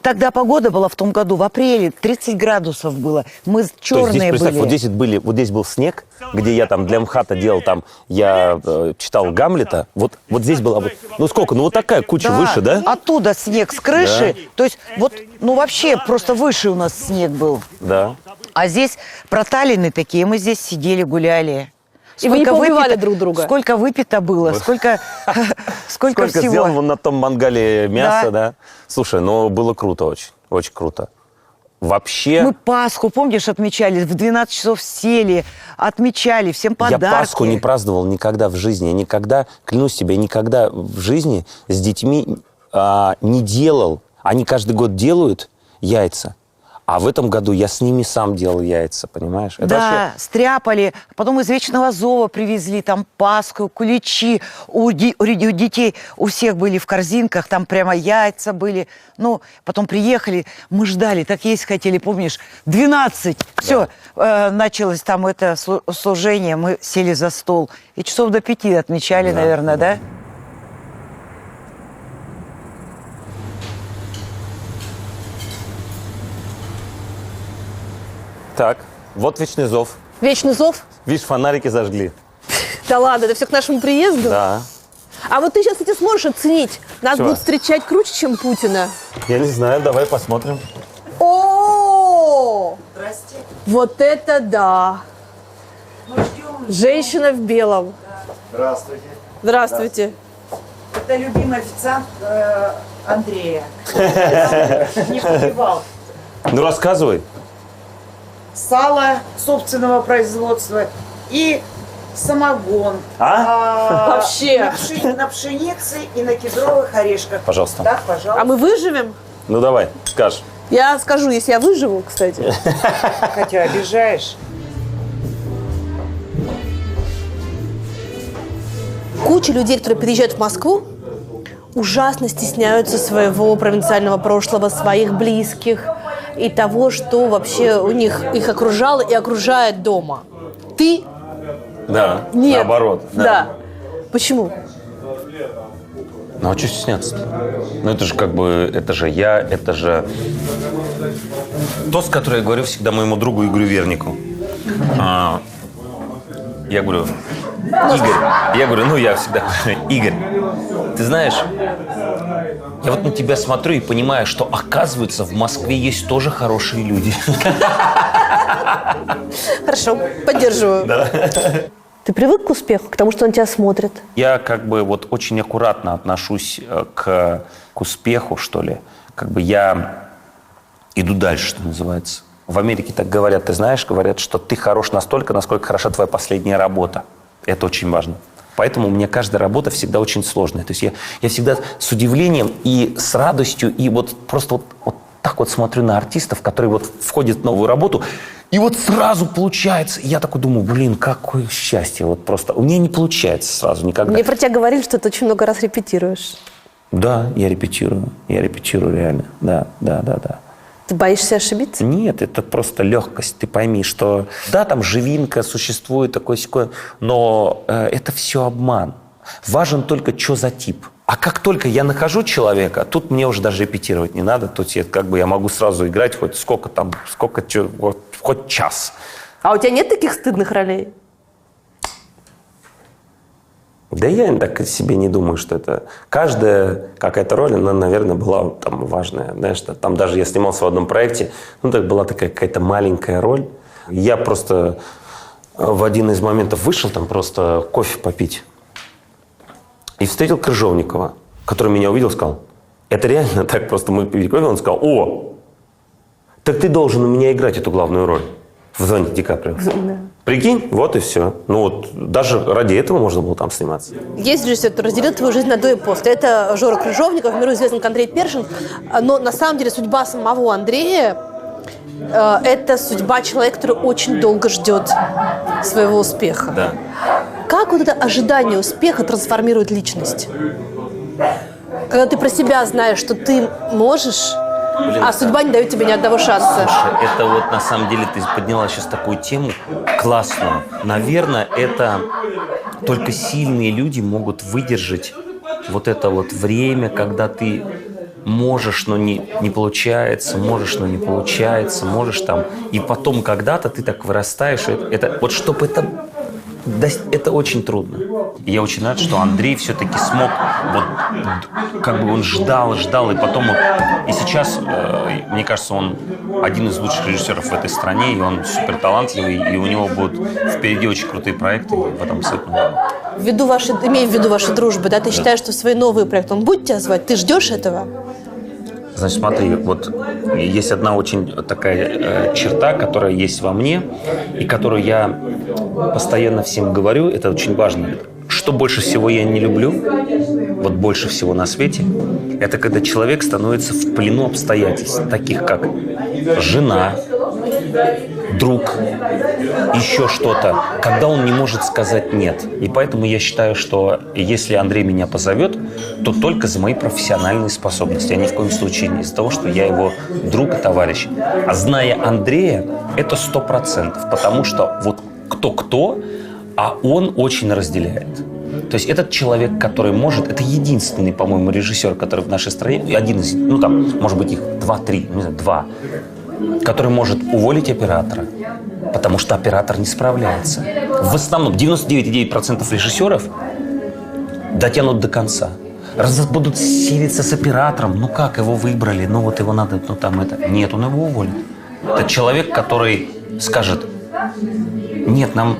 Speaker 4: Тогда погода была в том году, в апреле, 30 градусов было. Мы
Speaker 2: То есть
Speaker 4: черные
Speaker 2: здесь, представь,
Speaker 4: были.
Speaker 2: вот здесь был снег, где я там для МХАТа делал, там, я читал Гамлета, вот здесь была, ну сколько, ну вот такая куча выше, да?
Speaker 4: Оттуда снег с крыши. То есть вот, ну вообще просто выше у нас снег был.
Speaker 2: Да.
Speaker 4: А здесь проталины такие, мы здесь сидели, гуляли.
Speaker 1: И вы не поубивали друг друга?
Speaker 4: Сколько выпито было, сколько
Speaker 2: Сколько
Speaker 4: всего.
Speaker 2: сделал вон на том мангале мяса, да? Слушай, ну было круто очень, очень круто. Вообще...
Speaker 4: Мы Пасху, помнишь, отмечали, в 12 часов сели, отмечали, всем подарки.
Speaker 2: Я Пасху не праздновал никогда в жизни. Я никогда, клянусь тебе, никогда в жизни с детьми не делал. Они каждый год делают яйца. А в этом году я с ними сам делал яйца, понимаешь? Это
Speaker 4: Да,
Speaker 2: вообще...
Speaker 4: стряпали. Потом из Вечного Зова привезли там Пасху, куличи. У детей у всех были в корзинках, там прямо яйца были. Ну, потом приехали, мы ждали, так есть хотели, помнишь, 12. Все, началось там это служение, мы сели за стол. И часов до 5 отмечали, наверное, да?
Speaker 2: Так, вот Вечный Зов.
Speaker 1: Вечный зов?
Speaker 2: Видишь, фонарики зажгли.
Speaker 1: Да ладно, это все к нашему приезду?
Speaker 2: Да.
Speaker 1: А вот ты сейчас, кстати, сможешь оценить. Нас
Speaker 2: Чего?
Speaker 1: будут встречать круче, чем Путина.
Speaker 2: Я не знаю, давай посмотрим.
Speaker 1: О! Здрасте. Вот это да! Женщина в белом.
Speaker 6: Здравствуйте.
Speaker 1: Здравствуйте.
Speaker 4: Это любимый официант Андрея. Не побивал.
Speaker 2: Ну, рассказывай.
Speaker 4: Сало собственного производства и самогон.
Speaker 1: Вообще.
Speaker 4: На пшенице и на кедровых орешках.
Speaker 2: Пожалуйста.
Speaker 4: Так, пожалуйста.
Speaker 1: А мы выживем?
Speaker 2: Ну, давай, скажешь.
Speaker 1: Я скажу, если я выживу, кстати.
Speaker 4: Хотя обижаешь.
Speaker 1: Куча людей, которые приезжают в Москву, ужасно стесняются своего провинциального прошлого, своих близких и того, что вообще у них их окружало и окружает дома. Ты?
Speaker 2: Да,
Speaker 1: Нет.
Speaker 2: наоборот.
Speaker 1: Да. Почему?
Speaker 2: Ну, а что стесняться? Ну, это же как бы, это же я, это же... Тост, который я говорю всегда моему другу Игорю Вернику. Я говорю, Игорь, я всегда говорю, Игорь, ты знаешь, я вот на тебя смотрю и понимаю, что, оказывается, в Москве есть тоже хорошие люди.
Speaker 1: Хорошо, поддерживаю. Ты привык к успеху, к тому, что на тебя смотрят?
Speaker 2: Я как бы вот очень аккуратно отношусь к успеху, что ли. Как бы я иду дальше, что называется. В Америке так говорят, ты знаешь, говорят, что ты хорош настолько, насколько хороша твоя последняя работа. Это очень важно. Поэтому у меня каждая работа всегда очень сложная. То есть я всегда с удивлением и с радостью, и вот просто вот так вот смотрю на артистов, которые вот входят в новую работу, и вот сразу получается. И я такой думаю, блин, какое счастье. Вот просто у меня не получается сразу никогда.
Speaker 1: Мне про тебя говорили, что ты очень много раз репетируешь.
Speaker 2: Да, я репетирую реально. Да.
Speaker 1: Ты боишься ошибиться?
Speaker 2: Нет, это просто легкость. Ты пойми, что да, там живинка существует, такое-сякое, но это все обман. Важен только, что за тип. А как только я нахожу человека, тут мне уже даже репетировать не надо. Тут я могу сразу играть хоть хоть час.
Speaker 1: А у тебя нет таких стыдных ролей?
Speaker 2: Да я так себе не думаю, что это... Каждая какая-то роль, она, наверное, была там важная. Знаешь, там даже я снимался в одном проекте, так была такая какая-то маленькая роль. Я просто в один из моментов вышел там просто кофе попить. И встретил Крыжовникова, который меня увидел, сказал, это реально так, просто мы пили кофе, он сказал, о, так ты должен у меня играть эту главную роль в «Звоните Ди Каприо».
Speaker 1: Да.
Speaker 2: Прикинь, вот и все. Ну вот, даже ради этого можно было там сниматься.
Speaker 1: Есть режиссер, который разделил твою жизнь на до и после. Это Жора Крыжовников, в миру известный как Андрей Першин. Но на самом деле судьба самого Андрея это судьба человека, который очень долго ждет своего успеха.
Speaker 2: Да.
Speaker 1: Как вот это ожидание успеха трансформирует личность? Когда ты про себя знаешь, что ты можешь, а судьба не дает тебе ни одного шанса.
Speaker 2: Слушай, это вот на самом деле ты подняла сейчас такую тему классную. Наверное, это только сильные люди могут выдержать вот это вот время, когда ты можешь, но не получается, можешь, но не получается, можешь там. И потом когда-то ты так вырастаешь. Вот чтобы это очень трудно. И я очень рад, что Андрей все-таки смог, вот, как бы он ждал, и потом, и сейчас, мне кажется, он один из лучших режиссеров в этой стране, и он супер талантливый, и у него будут впереди очень крутые проекты, и в этом абсолютно.
Speaker 1: Имея в виду вашу дружбу, да, ты считаешь, что свои новые проекты он будет тебя звать? Ты ждешь этого?
Speaker 2: Значит, смотри, вот есть одна очень такая черта, которая есть во мне, и которую я постоянно всем говорю, это очень важно. Что больше всего я не люблю, вот больше всего на свете, это когда человек становится в плену обстоятельств, таких как жена, друг, еще что-то, когда он не может сказать «нет». И поэтому я считаю, что если Андрей меня позовет, то только за мои профессиональные способности, а ни в коем случае не из-за того, что я его друг и товарищ. А зная Андрея, это 100%, потому что вот кто-кто, а он очень разделяет. То есть этот человек, который может, это единственный, по-моему, режиссер, который в нашей стране, один из, ну там, может быть, их 2-3, не знаю, 2, который может уволить оператора, потому что оператор не справляется. В основном 99,9% режиссеров дотянут до конца. Раз будут силиться с оператором, ну как, его выбрали, ну вот его надо, ну там это. Нет, он его уволит. Это человек, который скажет, нет, нам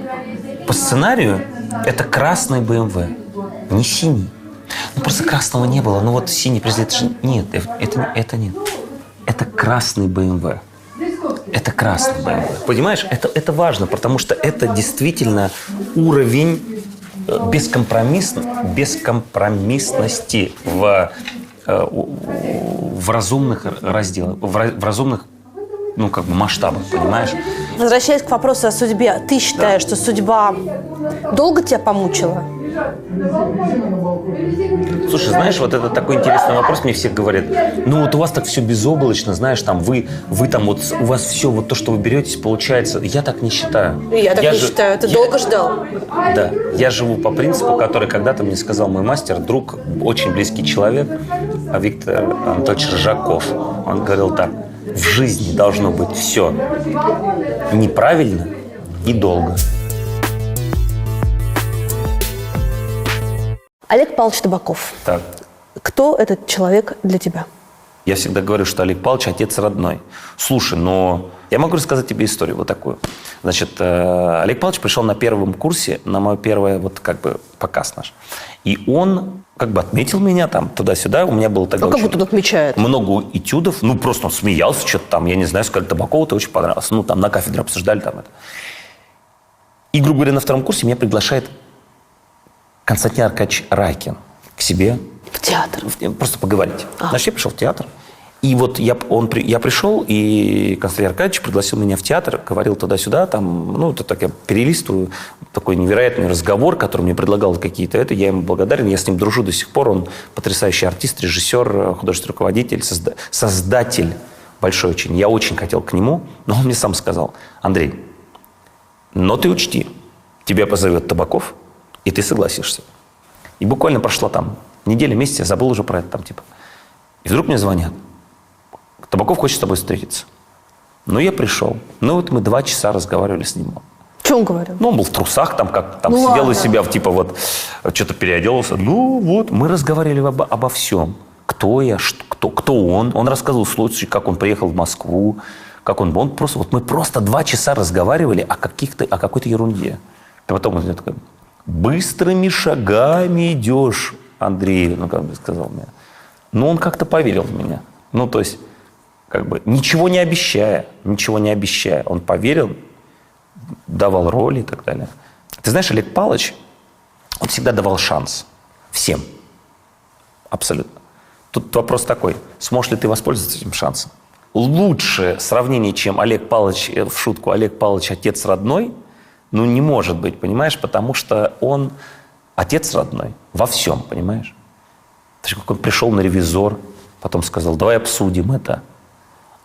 Speaker 2: по сценарию это красный BMW, не синий. Ну просто красного не было, ну вот синий президент, нет, это нет. Это красный BMW. Это красный BMW. Понимаешь, это важно, потому что это действительно уровень бескомпромиссности в разумных разделах, в разумных, ну, как бы масштабах, понимаешь?
Speaker 1: Возвращаясь к вопросу о судьбе, ты считаешь, что судьба долго тебя помучила?
Speaker 2: Слушай, знаешь, вот это такой интересный вопрос, мне все говорят, ну вот у вас так все безоблачно, знаешь, там вы там вот, у вас все, вот то, что вы беретесь, получается. Я так не считаю.
Speaker 1: Я так не считаю, ты долго ждал.
Speaker 2: Да, я живу по принципу, который когда-то мне сказал мой мастер, друг, очень близкий человек, Виктор Анатольевич Ржаков. Он говорил так, в жизни должно быть все неправильно и долго.
Speaker 1: Олег Павлович Табаков.
Speaker 2: Так.
Speaker 1: Кто этот человек для тебя?
Speaker 2: Я всегда говорю, что Олег Павлович отец родной. Слушай, но я могу рассказать тебе историю вот такую. Значит, Олег Павлович пришел на первом курсе, на мой первый вот как бы показ наш. И он как бы отметил меня там туда-сюда. У меня было тогда
Speaker 1: как будто он отмечает?
Speaker 2: Много этюдов. Ну, просто он смеялся, что-то там, я не знаю, сказали, Табакову-то очень понравилось. Ну, там на кафедре обсуждали там это. И, грубо говоря, на втором курсе меня приглашает Константин Аркадьевич Райкин к себе.
Speaker 1: В театр?
Speaker 2: Просто поговорить. Значит, я пришел в театр. И вот я пришел, и Константин Аркадьевич пригласил меня в театр, говорил туда-сюда, там, ну, это так я перелистываю, такой невероятный разговор, который мне предлагал какие-то это, я ему благодарен, я с ним дружу до сих пор, он потрясающий артист, режиссер, художественный руководитель, создатель большой очень. Я очень хотел к нему, но он мне сам сказал: Андрей, но ты учти, тебя позовет Табаков, и ты согласишься. И буквально прошла там неделя, месяц, я забыл уже про это там типа. И вдруг мне звонят: Табаков хочет с тобой встретиться. Ну, я пришел. Ну, вот мы 2 часа разговаривали с ним.
Speaker 1: Что он говорил?
Speaker 2: Ну, он был в трусах, там как там
Speaker 1: Ну,
Speaker 2: сидел
Speaker 1: ладно.
Speaker 2: из себя, типа вот, что-то переоделся. Ну, вот, мы разговаривали обо всем. Кто я, кто он. Он рассказывал случай, как он приехал в Москву, как он просто, вот мы просто 2 часа разговаривали о какой-то ерунде. И потом он мне такой: быстрыми шагами идешь, Андрей, ну, как бы сказал мне. Ну, он как-то поверил в меня. Ну, то есть, как бы, ничего не обещая. Он поверил, давал роли и так далее. Ты знаешь, Олег Павлович, он всегда давал шанс. Всем. Абсолютно. Тут вопрос такой: сможешь ли ты воспользоваться этим шансом? Лучшее сравнение, чем Олег Павлович, в шутку, Олег Павлович отец родной, ну, не может быть, понимаешь? Потому что он отец родной во всем, понимаешь? То есть, как он пришел на ревизор, потом сказал: давай обсудим это.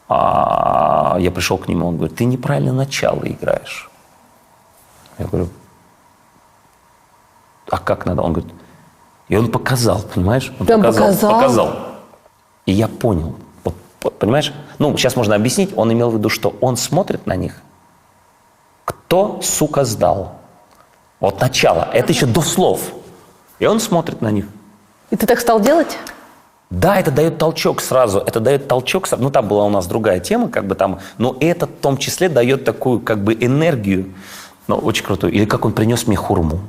Speaker 2: А я пришел к нему, он говорит: ты неправильно начало играешь. Я говорю: а как надо? Он говорит: и он показал, понимаешь? Он
Speaker 1: Прям показал?
Speaker 2: И я понял. Вот, понимаешь? Ну, сейчас можно объяснить. Он имел в виду, что он смотрит на них. Кто, сука, сдал? Вот начало. Это еще до слов. И он смотрит на них.
Speaker 1: И ты так стал делать?
Speaker 2: Да, это дает толчок сразу. Ну, там была у нас другая тема, как бы там. Но это в том числе дает такую, как бы, энергию. Ну, очень крутую. Или как он принес мне хурму.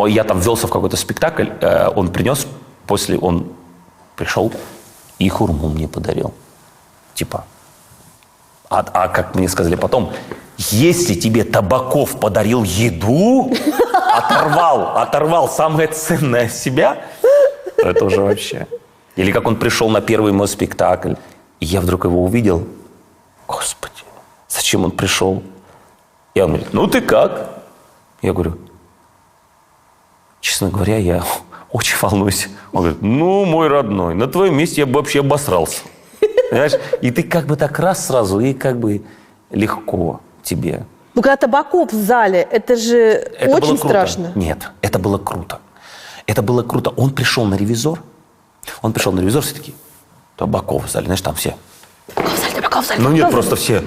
Speaker 2: Я там ввелся в какой-то спектакль, он принес, он пришел и хурму мне подарил. Типа. А как мне сказали потом: если тебе Табаков подарил еду, оторвал самое ценное от себя, это уже вообще. Или как он пришел на первый мой спектакль, и я вдруг его увидел. Господи, зачем он пришел? И он говорит: ну ты как? Я говорю: честно говоря, я очень волнуюсь. Он говорит: ну, мой родной, на твоем месте я бы вообще обосрался. Понимаешь? И ты как бы так раз сразу, и как бы легко тебе.
Speaker 1: Ну, когда Табаков в зале, это же
Speaker 2: Это было
Speaker 1: очень
Speaker 2: круто.
Speaker 1: страшно.
Speaker 2: Нет, это было круто. Это было круто. Он пришел на ревизор, все таки: Табаков в зале, знаешь, там все.
Speaker 1: Табаков в зале.
Speaker 2: Ну нет, просто все.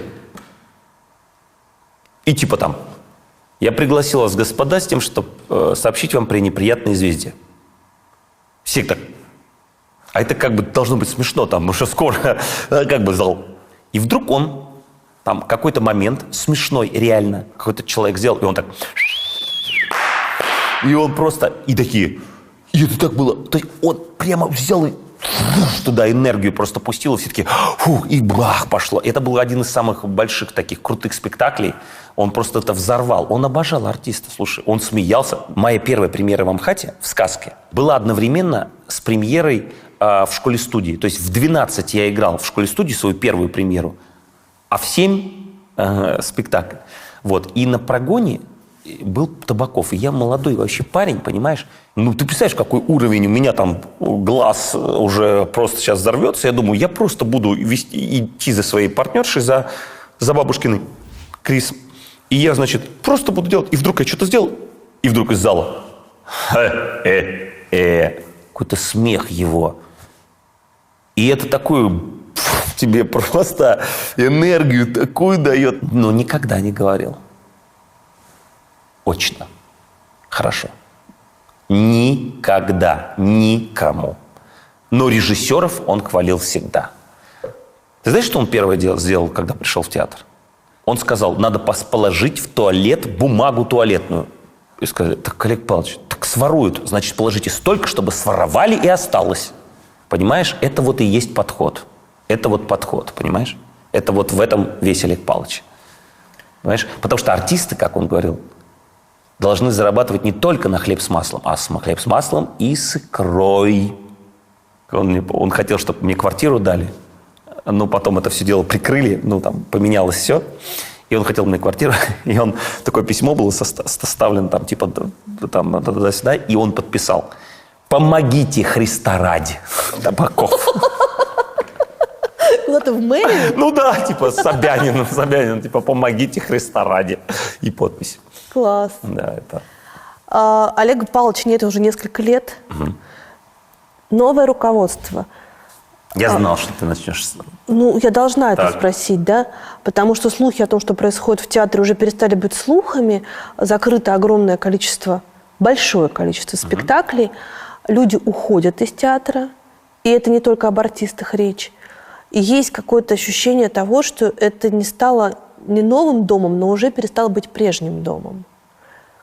Speaker 2: И типа там: я пригласил вас, господа, с тем, чтобы сообщить вам пренеприятное известие. Все так. А это как бы должно быть смешно, там, уже скоро, как бы зал. И вдруг он, там, какой-то момент смешной, реально, какой-то человек сделал, и он так. И он просто, и такие. И это так было. То есть он прямо взял и туда энергию просто пустил, и все таки фух, и бах, пошло. Это был один из самых больших таких крутых спектаклей. Он просто это взорвал. Он обожал артиста, слушай. Он смеялся. Моя первая премьера в Амхате, в «Сказке», была одновременно с премьерой в школе-студии. То есть в 12 я играл в школе-студии свою первую премьеру, а в 7 спектакль. Вот. И на прогоне был Табаков. И я молодой вообще парень, понимаешь? Ну, ты представляешь, какой уровень у меня там глаз уже просто сейчас взорвется. Я думаю, я просто буду идти за своей партнершей, за бабушкиной Крис. И я, значит, просто буду делать. И вдруг я что-то сделал, и вдруг из зала какой-то смех его. И это такую тебе просто энергию такую дает. Но никогда не говорил. Очно. Хорошо. Никогда. Никому. Но режиссеров он хвалил всегда. Ты знаешь, что он первое сделал, когда пришел в театр? Он сказал: надо положить в туалет бумагу туалетную. И сказали: так, Олег Павлович, так своруют. Значит, положите столько, чтобы своровали и осталось. Понимаешь? Это вот и есть подход. Это вот подход, понимаешь? Это вот в этом весь Олег Павлович. Понимаешь? Потому что артисты, как он говорил, должны зарабатывать не только на хлеб с маслом, а хлеб с маслом и с икрой. Он хотел, чтобы мне квартиру дали. Но потом это все дело прикрыли, ну, там, поменялось все. И он хотел мне квартиру, и он, такое письмо было составлено, там, типа, там, туда-сюда, и он подписал: «Помогите Христа ради, Табаков».
Speaker 1: Куда-то в мэрию?
Speaker 2: Ну да, типа Собянин, типа помогите Христа ради. И подпись.
Speaker 1: Класс.
Speaker 2: Да, это...
Speaker 1: Олега Павловича нет уже несколько лет. Новое руководство.
Speaker 2: Я знал, что ты начнешь.
Speaker 1: Ну, я должна это
Speaker 2: Так.
Speaker 1: спросить, да? Потому что слухи о том, что происходит в театре, уже перестали быть слухами. Закрыто огромное количество, большое количество спектаклей. Люди уходят из театра. И это не только об артистах речь. И есть какое-то ощущение того, что это не стало не новым домом, но уже перестало быть прежним домом.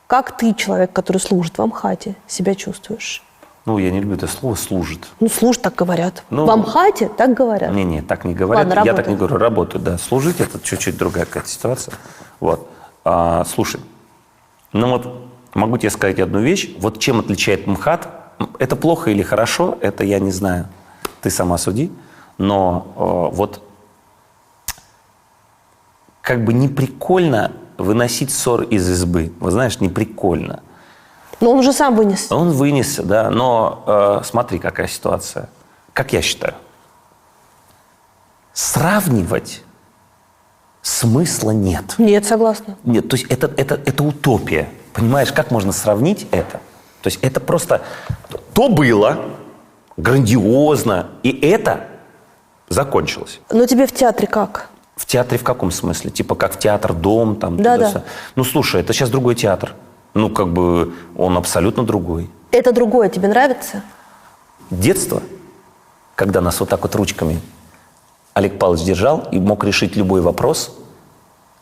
Speaker 1: Как ты, человек, который служит в Амхате, себя чувствуешь?
Speaker 2: Ну, я не люблю это слово «служит».
Speaker 1: Ну, служит, так говорят.
Speaker 2: Ну,
Speaker 1: в Амхате так говорят.
Speaker 2: Не, так не говорят.
Speaker 1: Ладно,
Speaker 2: Я так не
Speaker 1: работаю.
Speaker 2: говорю. Работаю, да. Служить – это чуть-чуть другая какая-то ситуация. Вот. Слушай, ну вот могу тебе сказать одну вещь. Вот чем отличает МХАТ? Это плохо или хорошо, это я не знаю. Ты сама суди. Но вот как бы не прикольно выносить ссор из избы. Вы знаешь, не прикольно.
Speaker 1: Но он уже сам вынес.
Speaker 2: Он вынесся, да, но смотри, какая ситуация. Как я считаю, сравнивать смысла нет.
Speaker 1: Нет, согласна.
Speaker 2: Нет, то есть это утопия. Понимаешь, как можно сравнить это? То есть это просто... То было грандиозно, и это закончилось.
Speaker 1: Но тебе в театре как?
Speaker 2: В театре в каком смысле? Типа как в театр-дом? Там,
Speaker 1: Да.
Speaker 2: туда-сюда? Ну, слушай, это сейчас другой театр. Ну, как бы он абсолютно другой.
Speaker 1: Это другое тебе нравится?
Speaker 2: Детство, когда нас вот так вот ручками Олег Павлович держал и мог решить любой вопрос,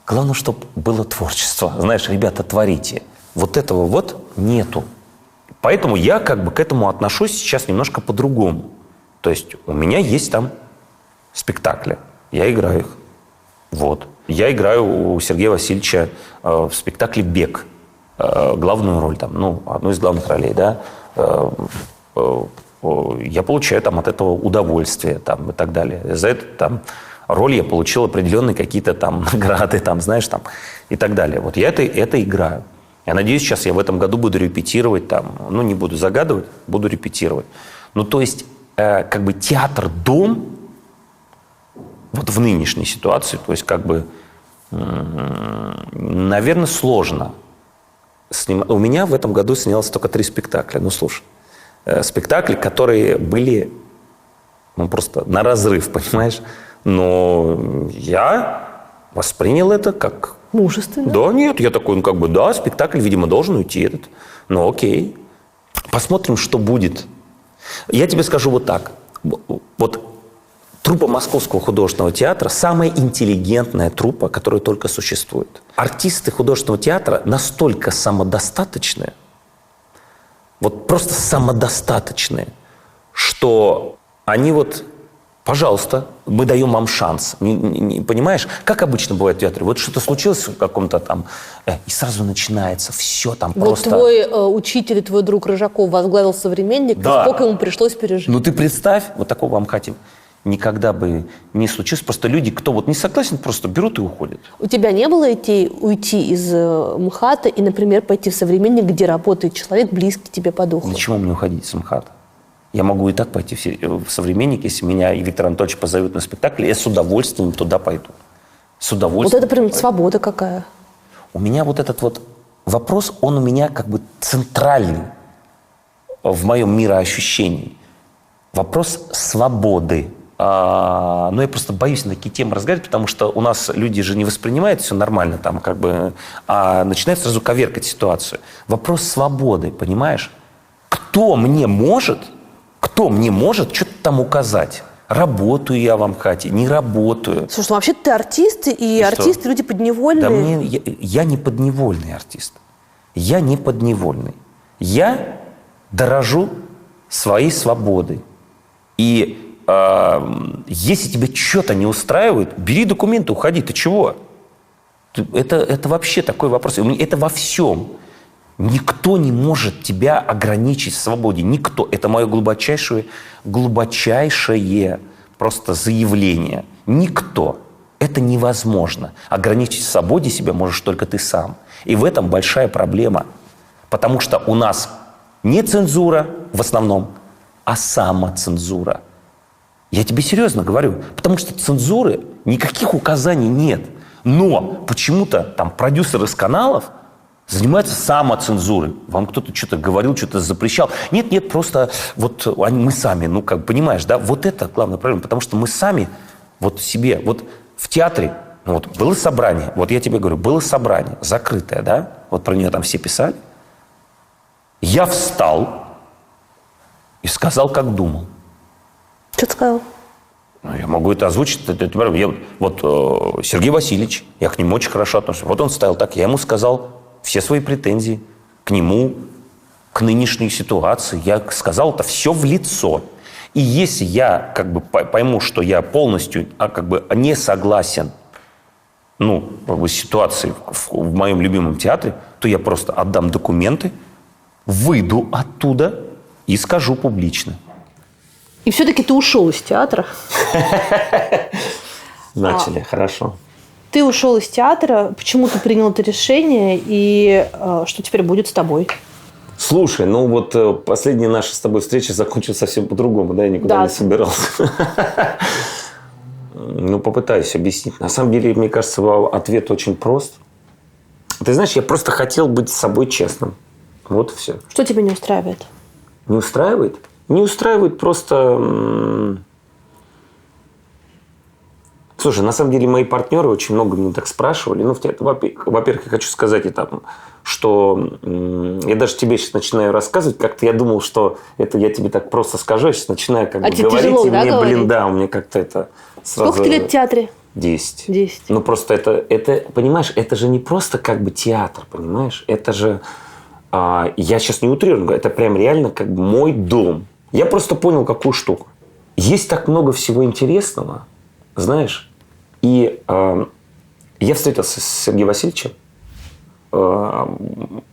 Speaker 2: главное, чтобы было творчество. Знаешь, ребята, творите. Вот этого вот нету. Поэтому я как бы к этому отношусь сейчас немножко по-другому. То есть у меня есть там спектакли, я играю их. Вот. Я играю у Сергея Васильевича в спектакле «Бег». Главную роль там, ну, одну из главных ролей, да. Я получаю там от этого удовольствие там и так далее. За эту там роль я получил определенные какие-то там награды, там, знаешь, там и так далее. Вот я это играю. Я надеюсь, сейчас я в этом году буду репетировать там, ну, не буду загадывать, буду репетировать. Ну, то есть, как бы театр-дом вот в нынешней ситуации, то есть, как бы, наверное, сложно. У меня в этом году снялось только 3 спектакля. Ну, слушай, спектакли, которые были, ну, просто на разрыв, понимаешь? Но я воспринял это как...
Speaker 1: Мужественно.
Speaker 2: Да, нет, я такой, ну, как бы, да, спектакль, видимо, должен уйти этот. Ну, окей. Посмотрим, что будет. Я тебе скажу вот так. Вот труппа Московского художественного театра – самая интеллигентная труппа, которая только существует. Артисты художественного театра настолько самодостаточные, вот просто самодостаточные, что они вот, пожалуйста, мы даем вам шанс. Понимаешь, как обычно бывает в театре? Вот что-то случилось в каком-то там, и сразу начинается все там
Speaker 1: Вот
Speaker 2: просто...
Speaker 1: твой учитель и твой друг Рыжаков возглавил «Современник»,
Speaker 2: Да.
Speaker 1: сколько ему пришлось пережить?
Speaker 2: Ну ты представь, вот такого в Амхате никогда бы не случилось. Просто люди, кто вот не согласен, просто берут и уходят.
Speaker 1: У тебя не было идей уйти из МХАТа и, например, пойти в «Современник», где работает человек, близкий тебе по духу?
Speaker 2: Для чего мне уходить из МХАТа? Я могу и так пойти в «Современник», если меня и Виктор Анатольевич позовет на спектакль, я с удовольствием туда пойду. С
Speaker 1: Вот
Speaker 2: удовольствием.
Speaker 1: это прям свобода какая.
Speaker 2: У меня вот этот вот вопрос, он у меня как бы центральный в моем мироощущении. Вопрос свободы. Но я просто боюсь на такие темы разговаривать, потому что у нас люди же не воспринимают все нормально, там, как бы, а начинают сразу коверкать ситуацию. Вопрос свободы, понимаешь? Кто мне может что-то там указать? Работаю я в Амхате, не работаю.
Speaker 1: Слушай, ну вообще ты артист, и
Speaker 2: что?
Speaker 1: артисты люди подневольные.
Speaker 2: Да я не подневольный артист. Я не подневольный. Я дорожу своей свободой. И если тебя что-то не устраивает, бери документы, уходи. Ты чего? Это вообще такой вопрос. Это во всем. Никто не может тебя ограничить в свободе. Никто. Это мое глубочайшее просто заявление. Никто. Это невозможно. Ограничить в свободе себя можешь только ты сам. И в этом большая проблема. Потому что у нас не цензура в основном, а самоцензура. Я тебе серьезно говорю. Потому что цензуры, никаких указаний нет. Но почему-то там продюсеры с каналов занимаются самоцензурой. Вам кто-то что-то говорил, что-то запрещал. Нет, просто вот мы сами, ну, как понимаешь, да, вот это главная проблема. Потому что мы сами вот себе, вот в театре, вот было собрание, вот я тебе говорю, было собрание, закрытое, да, вот про нее там все писали. Я встал и сказал, как думал.
Speaker 1: Что ты сказал?
Speaker 2: Ну, я могу это озвучить. Сергей Васильевич, я к нему очень хорошо отношусь. Вот он стоял так, я ему сказал все свои претензии к нему, к нынешней ситуации. Я сказал это все в лицо. И если я как бы пойму, что я полностью как бы не согласен, ну, как бы, с ситуацией в моем любимом театре, то я просто отдам документы, выйду оттуда и скажу публично.
Speaker 1: И все-таки ты ушел из театра.
Speaker 2: Начали, хорошо.
Speaker 1: Ты ушел из театра, почему ты принял это решение и что теперь будет с тобой?
Speaker 2: Слушай, ну вот последняя наша с тобой встреча закончилась совсем по-другому, да, я никуда не собирался. Ну, попытаюсь объяснить. На самом деле, мне кажется, ответ очень прост. Ты знаешь, я просто хотел быть с собой честным. Вот и все.
Speaker 1: Что тебя не устраивает?
Speaker 2: Не устраивает? Не устраивает просто... Слушай, на самом деле, мои партнеры очень много мне так спрашивали. Ну, во-первых, я хочу сказать, что я даже тебе сейчас начинаю рассказывать, как-то я думал, что это я тебе так просто скажу, я сейчас начинаю как бы говорить, тяжело, и мне, говорить? У меня как-то это сразу...
Speaker 1: Сколько ты лет в театре?
Speaker 2: 10.
Speaker 1: 10.
Speaker 2: Ну, просто это, понимаешь, это же не просто как бы театр, понимаешь? Это же, я сейчас не утрирую, это прям реально как бы мой дом. Я просто понял, какую штуку. Есть так много всего интересного, знаешь, и я встретился с Сергеем Васильевичем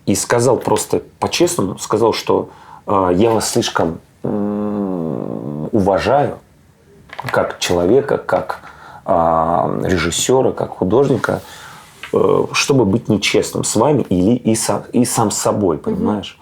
Speaker 2: и сказал просто по-честному, сказал, что я вас слишком уважаю как человека, как режиссера, как художника, чтобы быть нечестным с вами и сам с собой, понимаешь?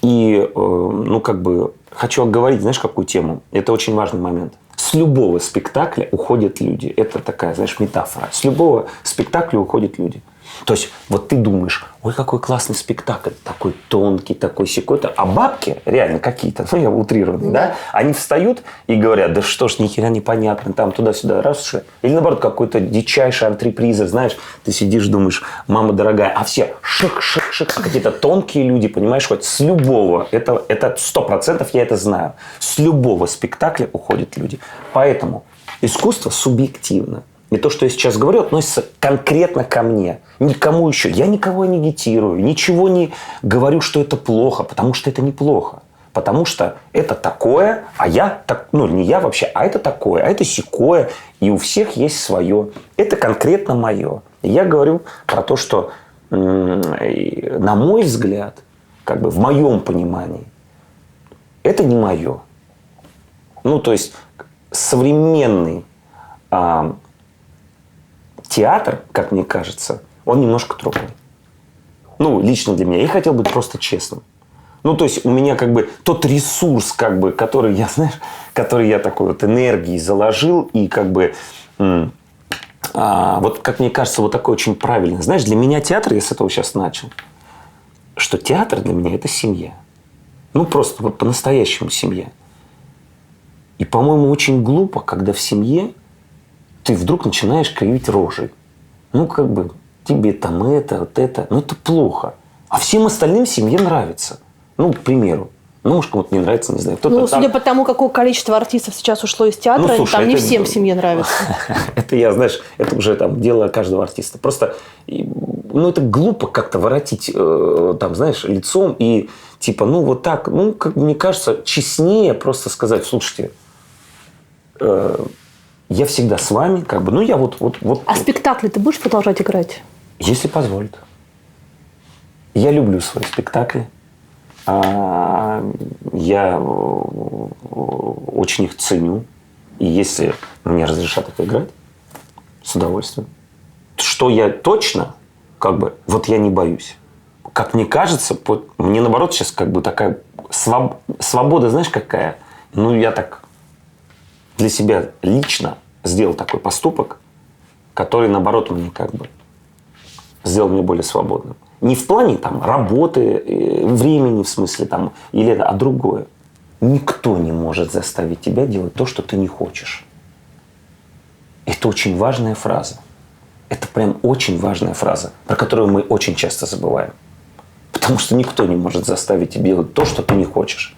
Speaker 2: И, ну, как бы, хочу оговорить, знаешь, какую тему? Это очень важный момент. С любого спектакля уходят люди. Это такая, знаешь, метафора. С любого спектакля уходят люди. То есть, вот ты думаешь, ой, какой классный спектакль, такой тонкий, такой сякой-то. А бабки реально какие-то, ну, я утрированный, да? Они встают и говорят, да что ж, ни хера непонятно, там туда-сюда, раз уж. Или, наоборот, какой-то дичайший антреприза, знаешь, ты сидишь, думаешь, мама дорогая, а все шик-шик-шик, какие-то тонкие люди, понимаешь, хоть с любого, это 100% я это знаю, с любого спектакля уходят люди. Поэтому искусство субъективно. И то, что я сейчас говорю, относится конкретно ко мне. Никому еще. Я никого не агитирую, ничего не говорю, что это плохо, потому что это неплохо. Потому что это такое, а я так, ну, не я вообще, а это такое, а это сякое. И у всех есть свое. Это конкретно мое. И я говорю про то, что, на мой взгляд, как бы в моем понимании, это не мое. Ну, то есть, современный театр, как мне кажется, он немножко другой. Ну, лично для меня. Я хотел быть просто честным. Ну, то есть, у меня как бы тот ресурс, как бы, который я, знаешь, который я такой вот энергией заложил, и как бы, вот, как мне кажется, вот такой очень правильный. Знаешь, для меня театр, я с этого сейчас начал, что театр для меня – это семья. Ну, просто вот по-настоящему семья. И, по-моему, очень глупо, когда в семье ты вдруг начинаешь кривить рожей. Ну, как бы, тебе там это, вот это. Ну, это плохо. А всем остальным в семье нравится. Ну, к примеру. Ну, может, кому-то не нравится, не знаю.
Speaker 1: Ну, судя по тому, какое количество артистов сейчас ушло из театра, ну, слушай, там не всем в семье нравится.
Speaker 2: Это я, знаешь, это уже там дело каждого артиста. Просто, ну, это глупо как-то воротить, там, знаешь, лицом и типа, ну, вот так. Ну, как мне кажется, честнее просто сказать, слушайте, я всегда с вами, как бы, ну, я вот.
Speaker 1: А спектакли ты будешь продолжать играть?
Speaker 2: Если позволит. Я люблю свои спектакли. Я очень их ценю. И если мне разрешат это играть, с удовольствием. Что я точно, как бы, вот я не боюсь. Как мне кажется, мне наоборот сейчас как бы такая свобода, знаешь, какая? Ну, я так для себя лично сделал такой поступок, который, наоборот, мне как бы сделал меня более свободным. Не в плане там работы, времени, в смысле там, или это, а другое. Никто не может заставить тебя делать то, что ты не хочешь. Это очень важная фраза. Это прям очень важная фраза, про которую мы очень часто забываем. Потому что никто не может заставить тебя делать то, что ты не хочешь.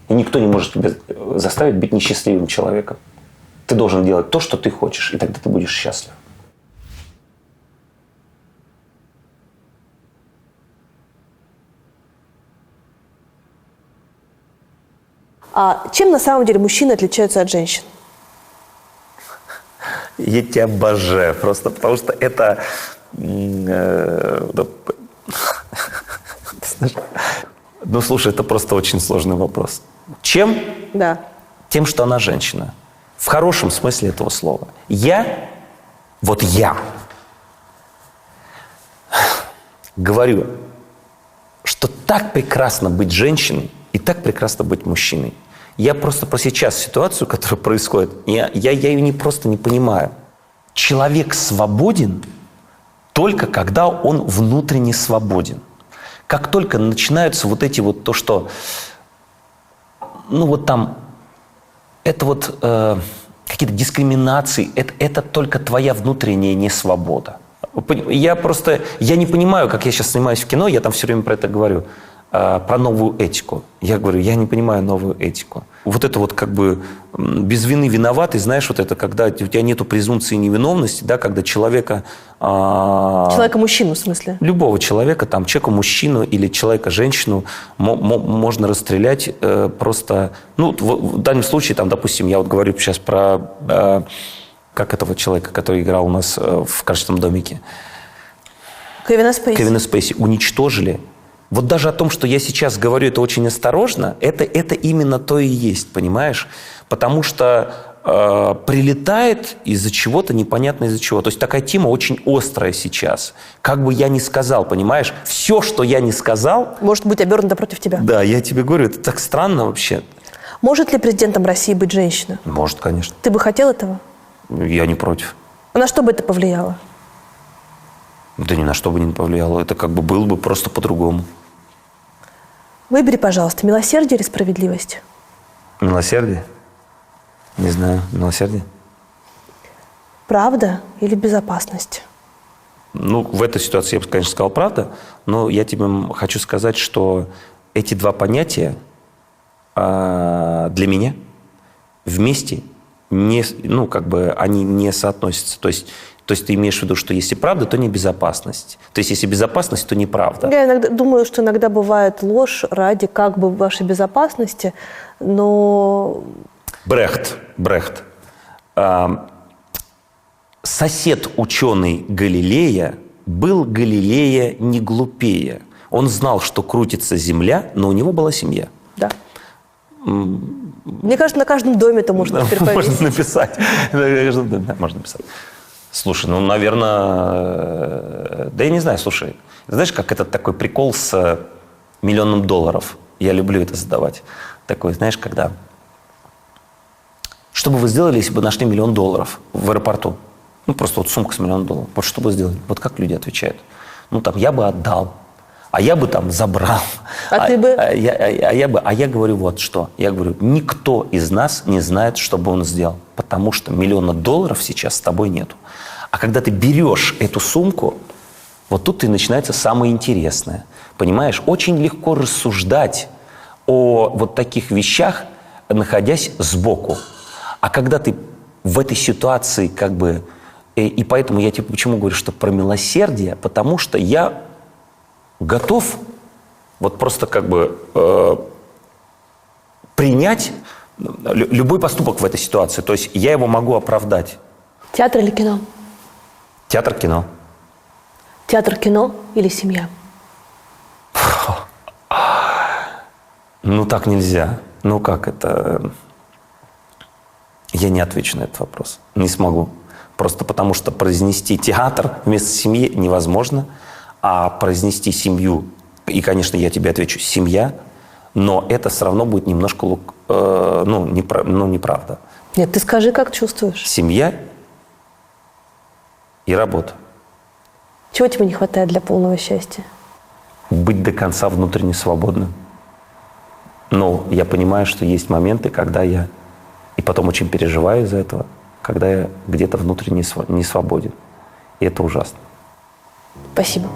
Speaker 2: И никто не может тебя заставить быть несчастливым человеком. Ты должен делать то, что ты хочешь, и тогда ты будешь счастлив.
Speaker 1: А чем на самом деле мужчины отличаются от женщин?
Speaker 2: Я тебя обожаю, просто потому что это... Ну, слушай, это просто очень сложный вопрос. Чем?
Speaker 1: Да.
Speaker 2: Тем, что она женщина. В хорошем смысле этого слова. Я говорю, что так прекрасно быть женщиной и так прекрасно быть мужчиной. Я просто про сейчас ситуацию, которая происходит, я ее просто не понимаю. Человек свободен только когда он внутренне свободен. Как только начинаются вот эти вот то, что... Ну вот там... Это вот какие-то дискриминации. Это только твоя внутренняя несвобода. Я не понимаю, как я сейчас снимаюсь в кино, я там все время про это говорю. Про новую этику. Я говорю, я не понимаю новую этику. Вот это вот как бы без вины виноватый, знаешь, вот это, когда у тебя нету презумпции невиновности, да, когда человека...
Speaker 1: Человека-мужчину, в смысле?
Speaker 2: Любого человека, там, человека-мужчину или человека-женщину можно расстрелять просто... Ну, в данном случае, там, допустим, я вот говорю сейчас про... как этого человека, который играл у нас в «Карточном домике».
Speaker 1: Кевина Спейси.
Speaker 2: Кевина Спейси уничтожили. Вот даже о том, что я сейчас говорю это очень осторожно, это именно то и есть, понимаешь? Потому что прилетает из-за чего-то, непонятно из-за чего. То есть такая тема очень острая сейчас. Как бы я ни сказал, понимаешь? Все, что я не сказал...
Speaker 1: Может быть обернуто против тебя.
Speaker 2: Да, я тебе говорю, это так странно вообще.
Speaker 1: Может ли президентом России быть женщина?
Speaker 2: Может, конечно.
Speaker 1: Ты бы хотел этого?
Speaker 2: Я не против.
Speaker 1: А на что бы это повлияло?
Speaker 2: Да ни на что бы не повлияло. Это как бы было бы просто по-другому.
Speaker 1: Выбери, пожалуйста, милосердие или справедливость?
Speaker 2: Милосердие? Не знаю. Милосердие?
Speaker 1: Правда или безопасность?
Speaker 2: Ну, в этой ситуации я бы, конечно, сказал правда, но я тебе хочу сказать, что эти два понятия для меня вместе не, ну, как бы они не соотносятся. То есть ты имеешь в виду, что если правда, то не безопасность. То есть если безопасность, то неправда.
Speaker 1: Я иногда думаю, что иногда бывает ложь ради как бы вашей безопасности, но...
Speaker 2: Брехт. Сосед ученый Галилея был Галилея не глупее. Он знал, что крутится Земля, но у него была семья.
Speaker 1: Да. Мне кажется, на каждом доме это можно теперь повесить.
Speaker 2: Можно написать. Можно написать. Слушай, ну, наверное... Да я не знаю, слушай. Знаешь, как этот такой прикол с $1 миллион? Я люблю это задавать. Такой, знаешь, когда... Что бы вы сделали, если бы нашли $1 миллион в аэропорту? Ну, просто вот сумка с $1 миллион. Вот что бы сделали? Вот как люди отвечают? Ну, там, я бы отдал. А я бы там забрал.
Speaker 1: Ты бы?
Speaker 2: А я говорю вот что. Я говорю, никто из нас не знает, что бы он сделал. Потому что $1 миллион сейчас с тобой нету. А когда ты берешь эту сумку, вот тут и начинается самое интересное. Понимаешь, очень легко рассуждать о вот таких вещах, находясь сбоку. А когда ты в этой ситуации как бы... И поэтому я тебе почему говорю, что про милосердие, потому что я готов вот просто как бы принять любой поступок в этой ситуации. То есть я его могу оправдать.
Speaker 1: Театр или кино?
Speaker 2: Театр, кино.
Speaker 1: Театр, кино или семья?
Speaker 2: Ну, так нельзя. Ну, как это... Я не отвечу на этот вопрос. Не смогу. Просто потому, что произнести театр вместо семьи невозможно. А произнести семью, и, конечно, я тебе отвечу, семья, но это все равно будет немножко, неправда.
Speaker 1: Нет, ты скажи, как чувствуешь.
Speaker 2: Семья и работа.
Speaker 1: Чего тебе не хватает для полного счастья?
Speaker 2: Быть до конца внутренне свободным. Но я понимаю, что есть моменты, когда я, и потом очень переживаю из-за этого, когда я где-то внутренне не свободен. И это ужасно.
Speaker 1: Спасибо.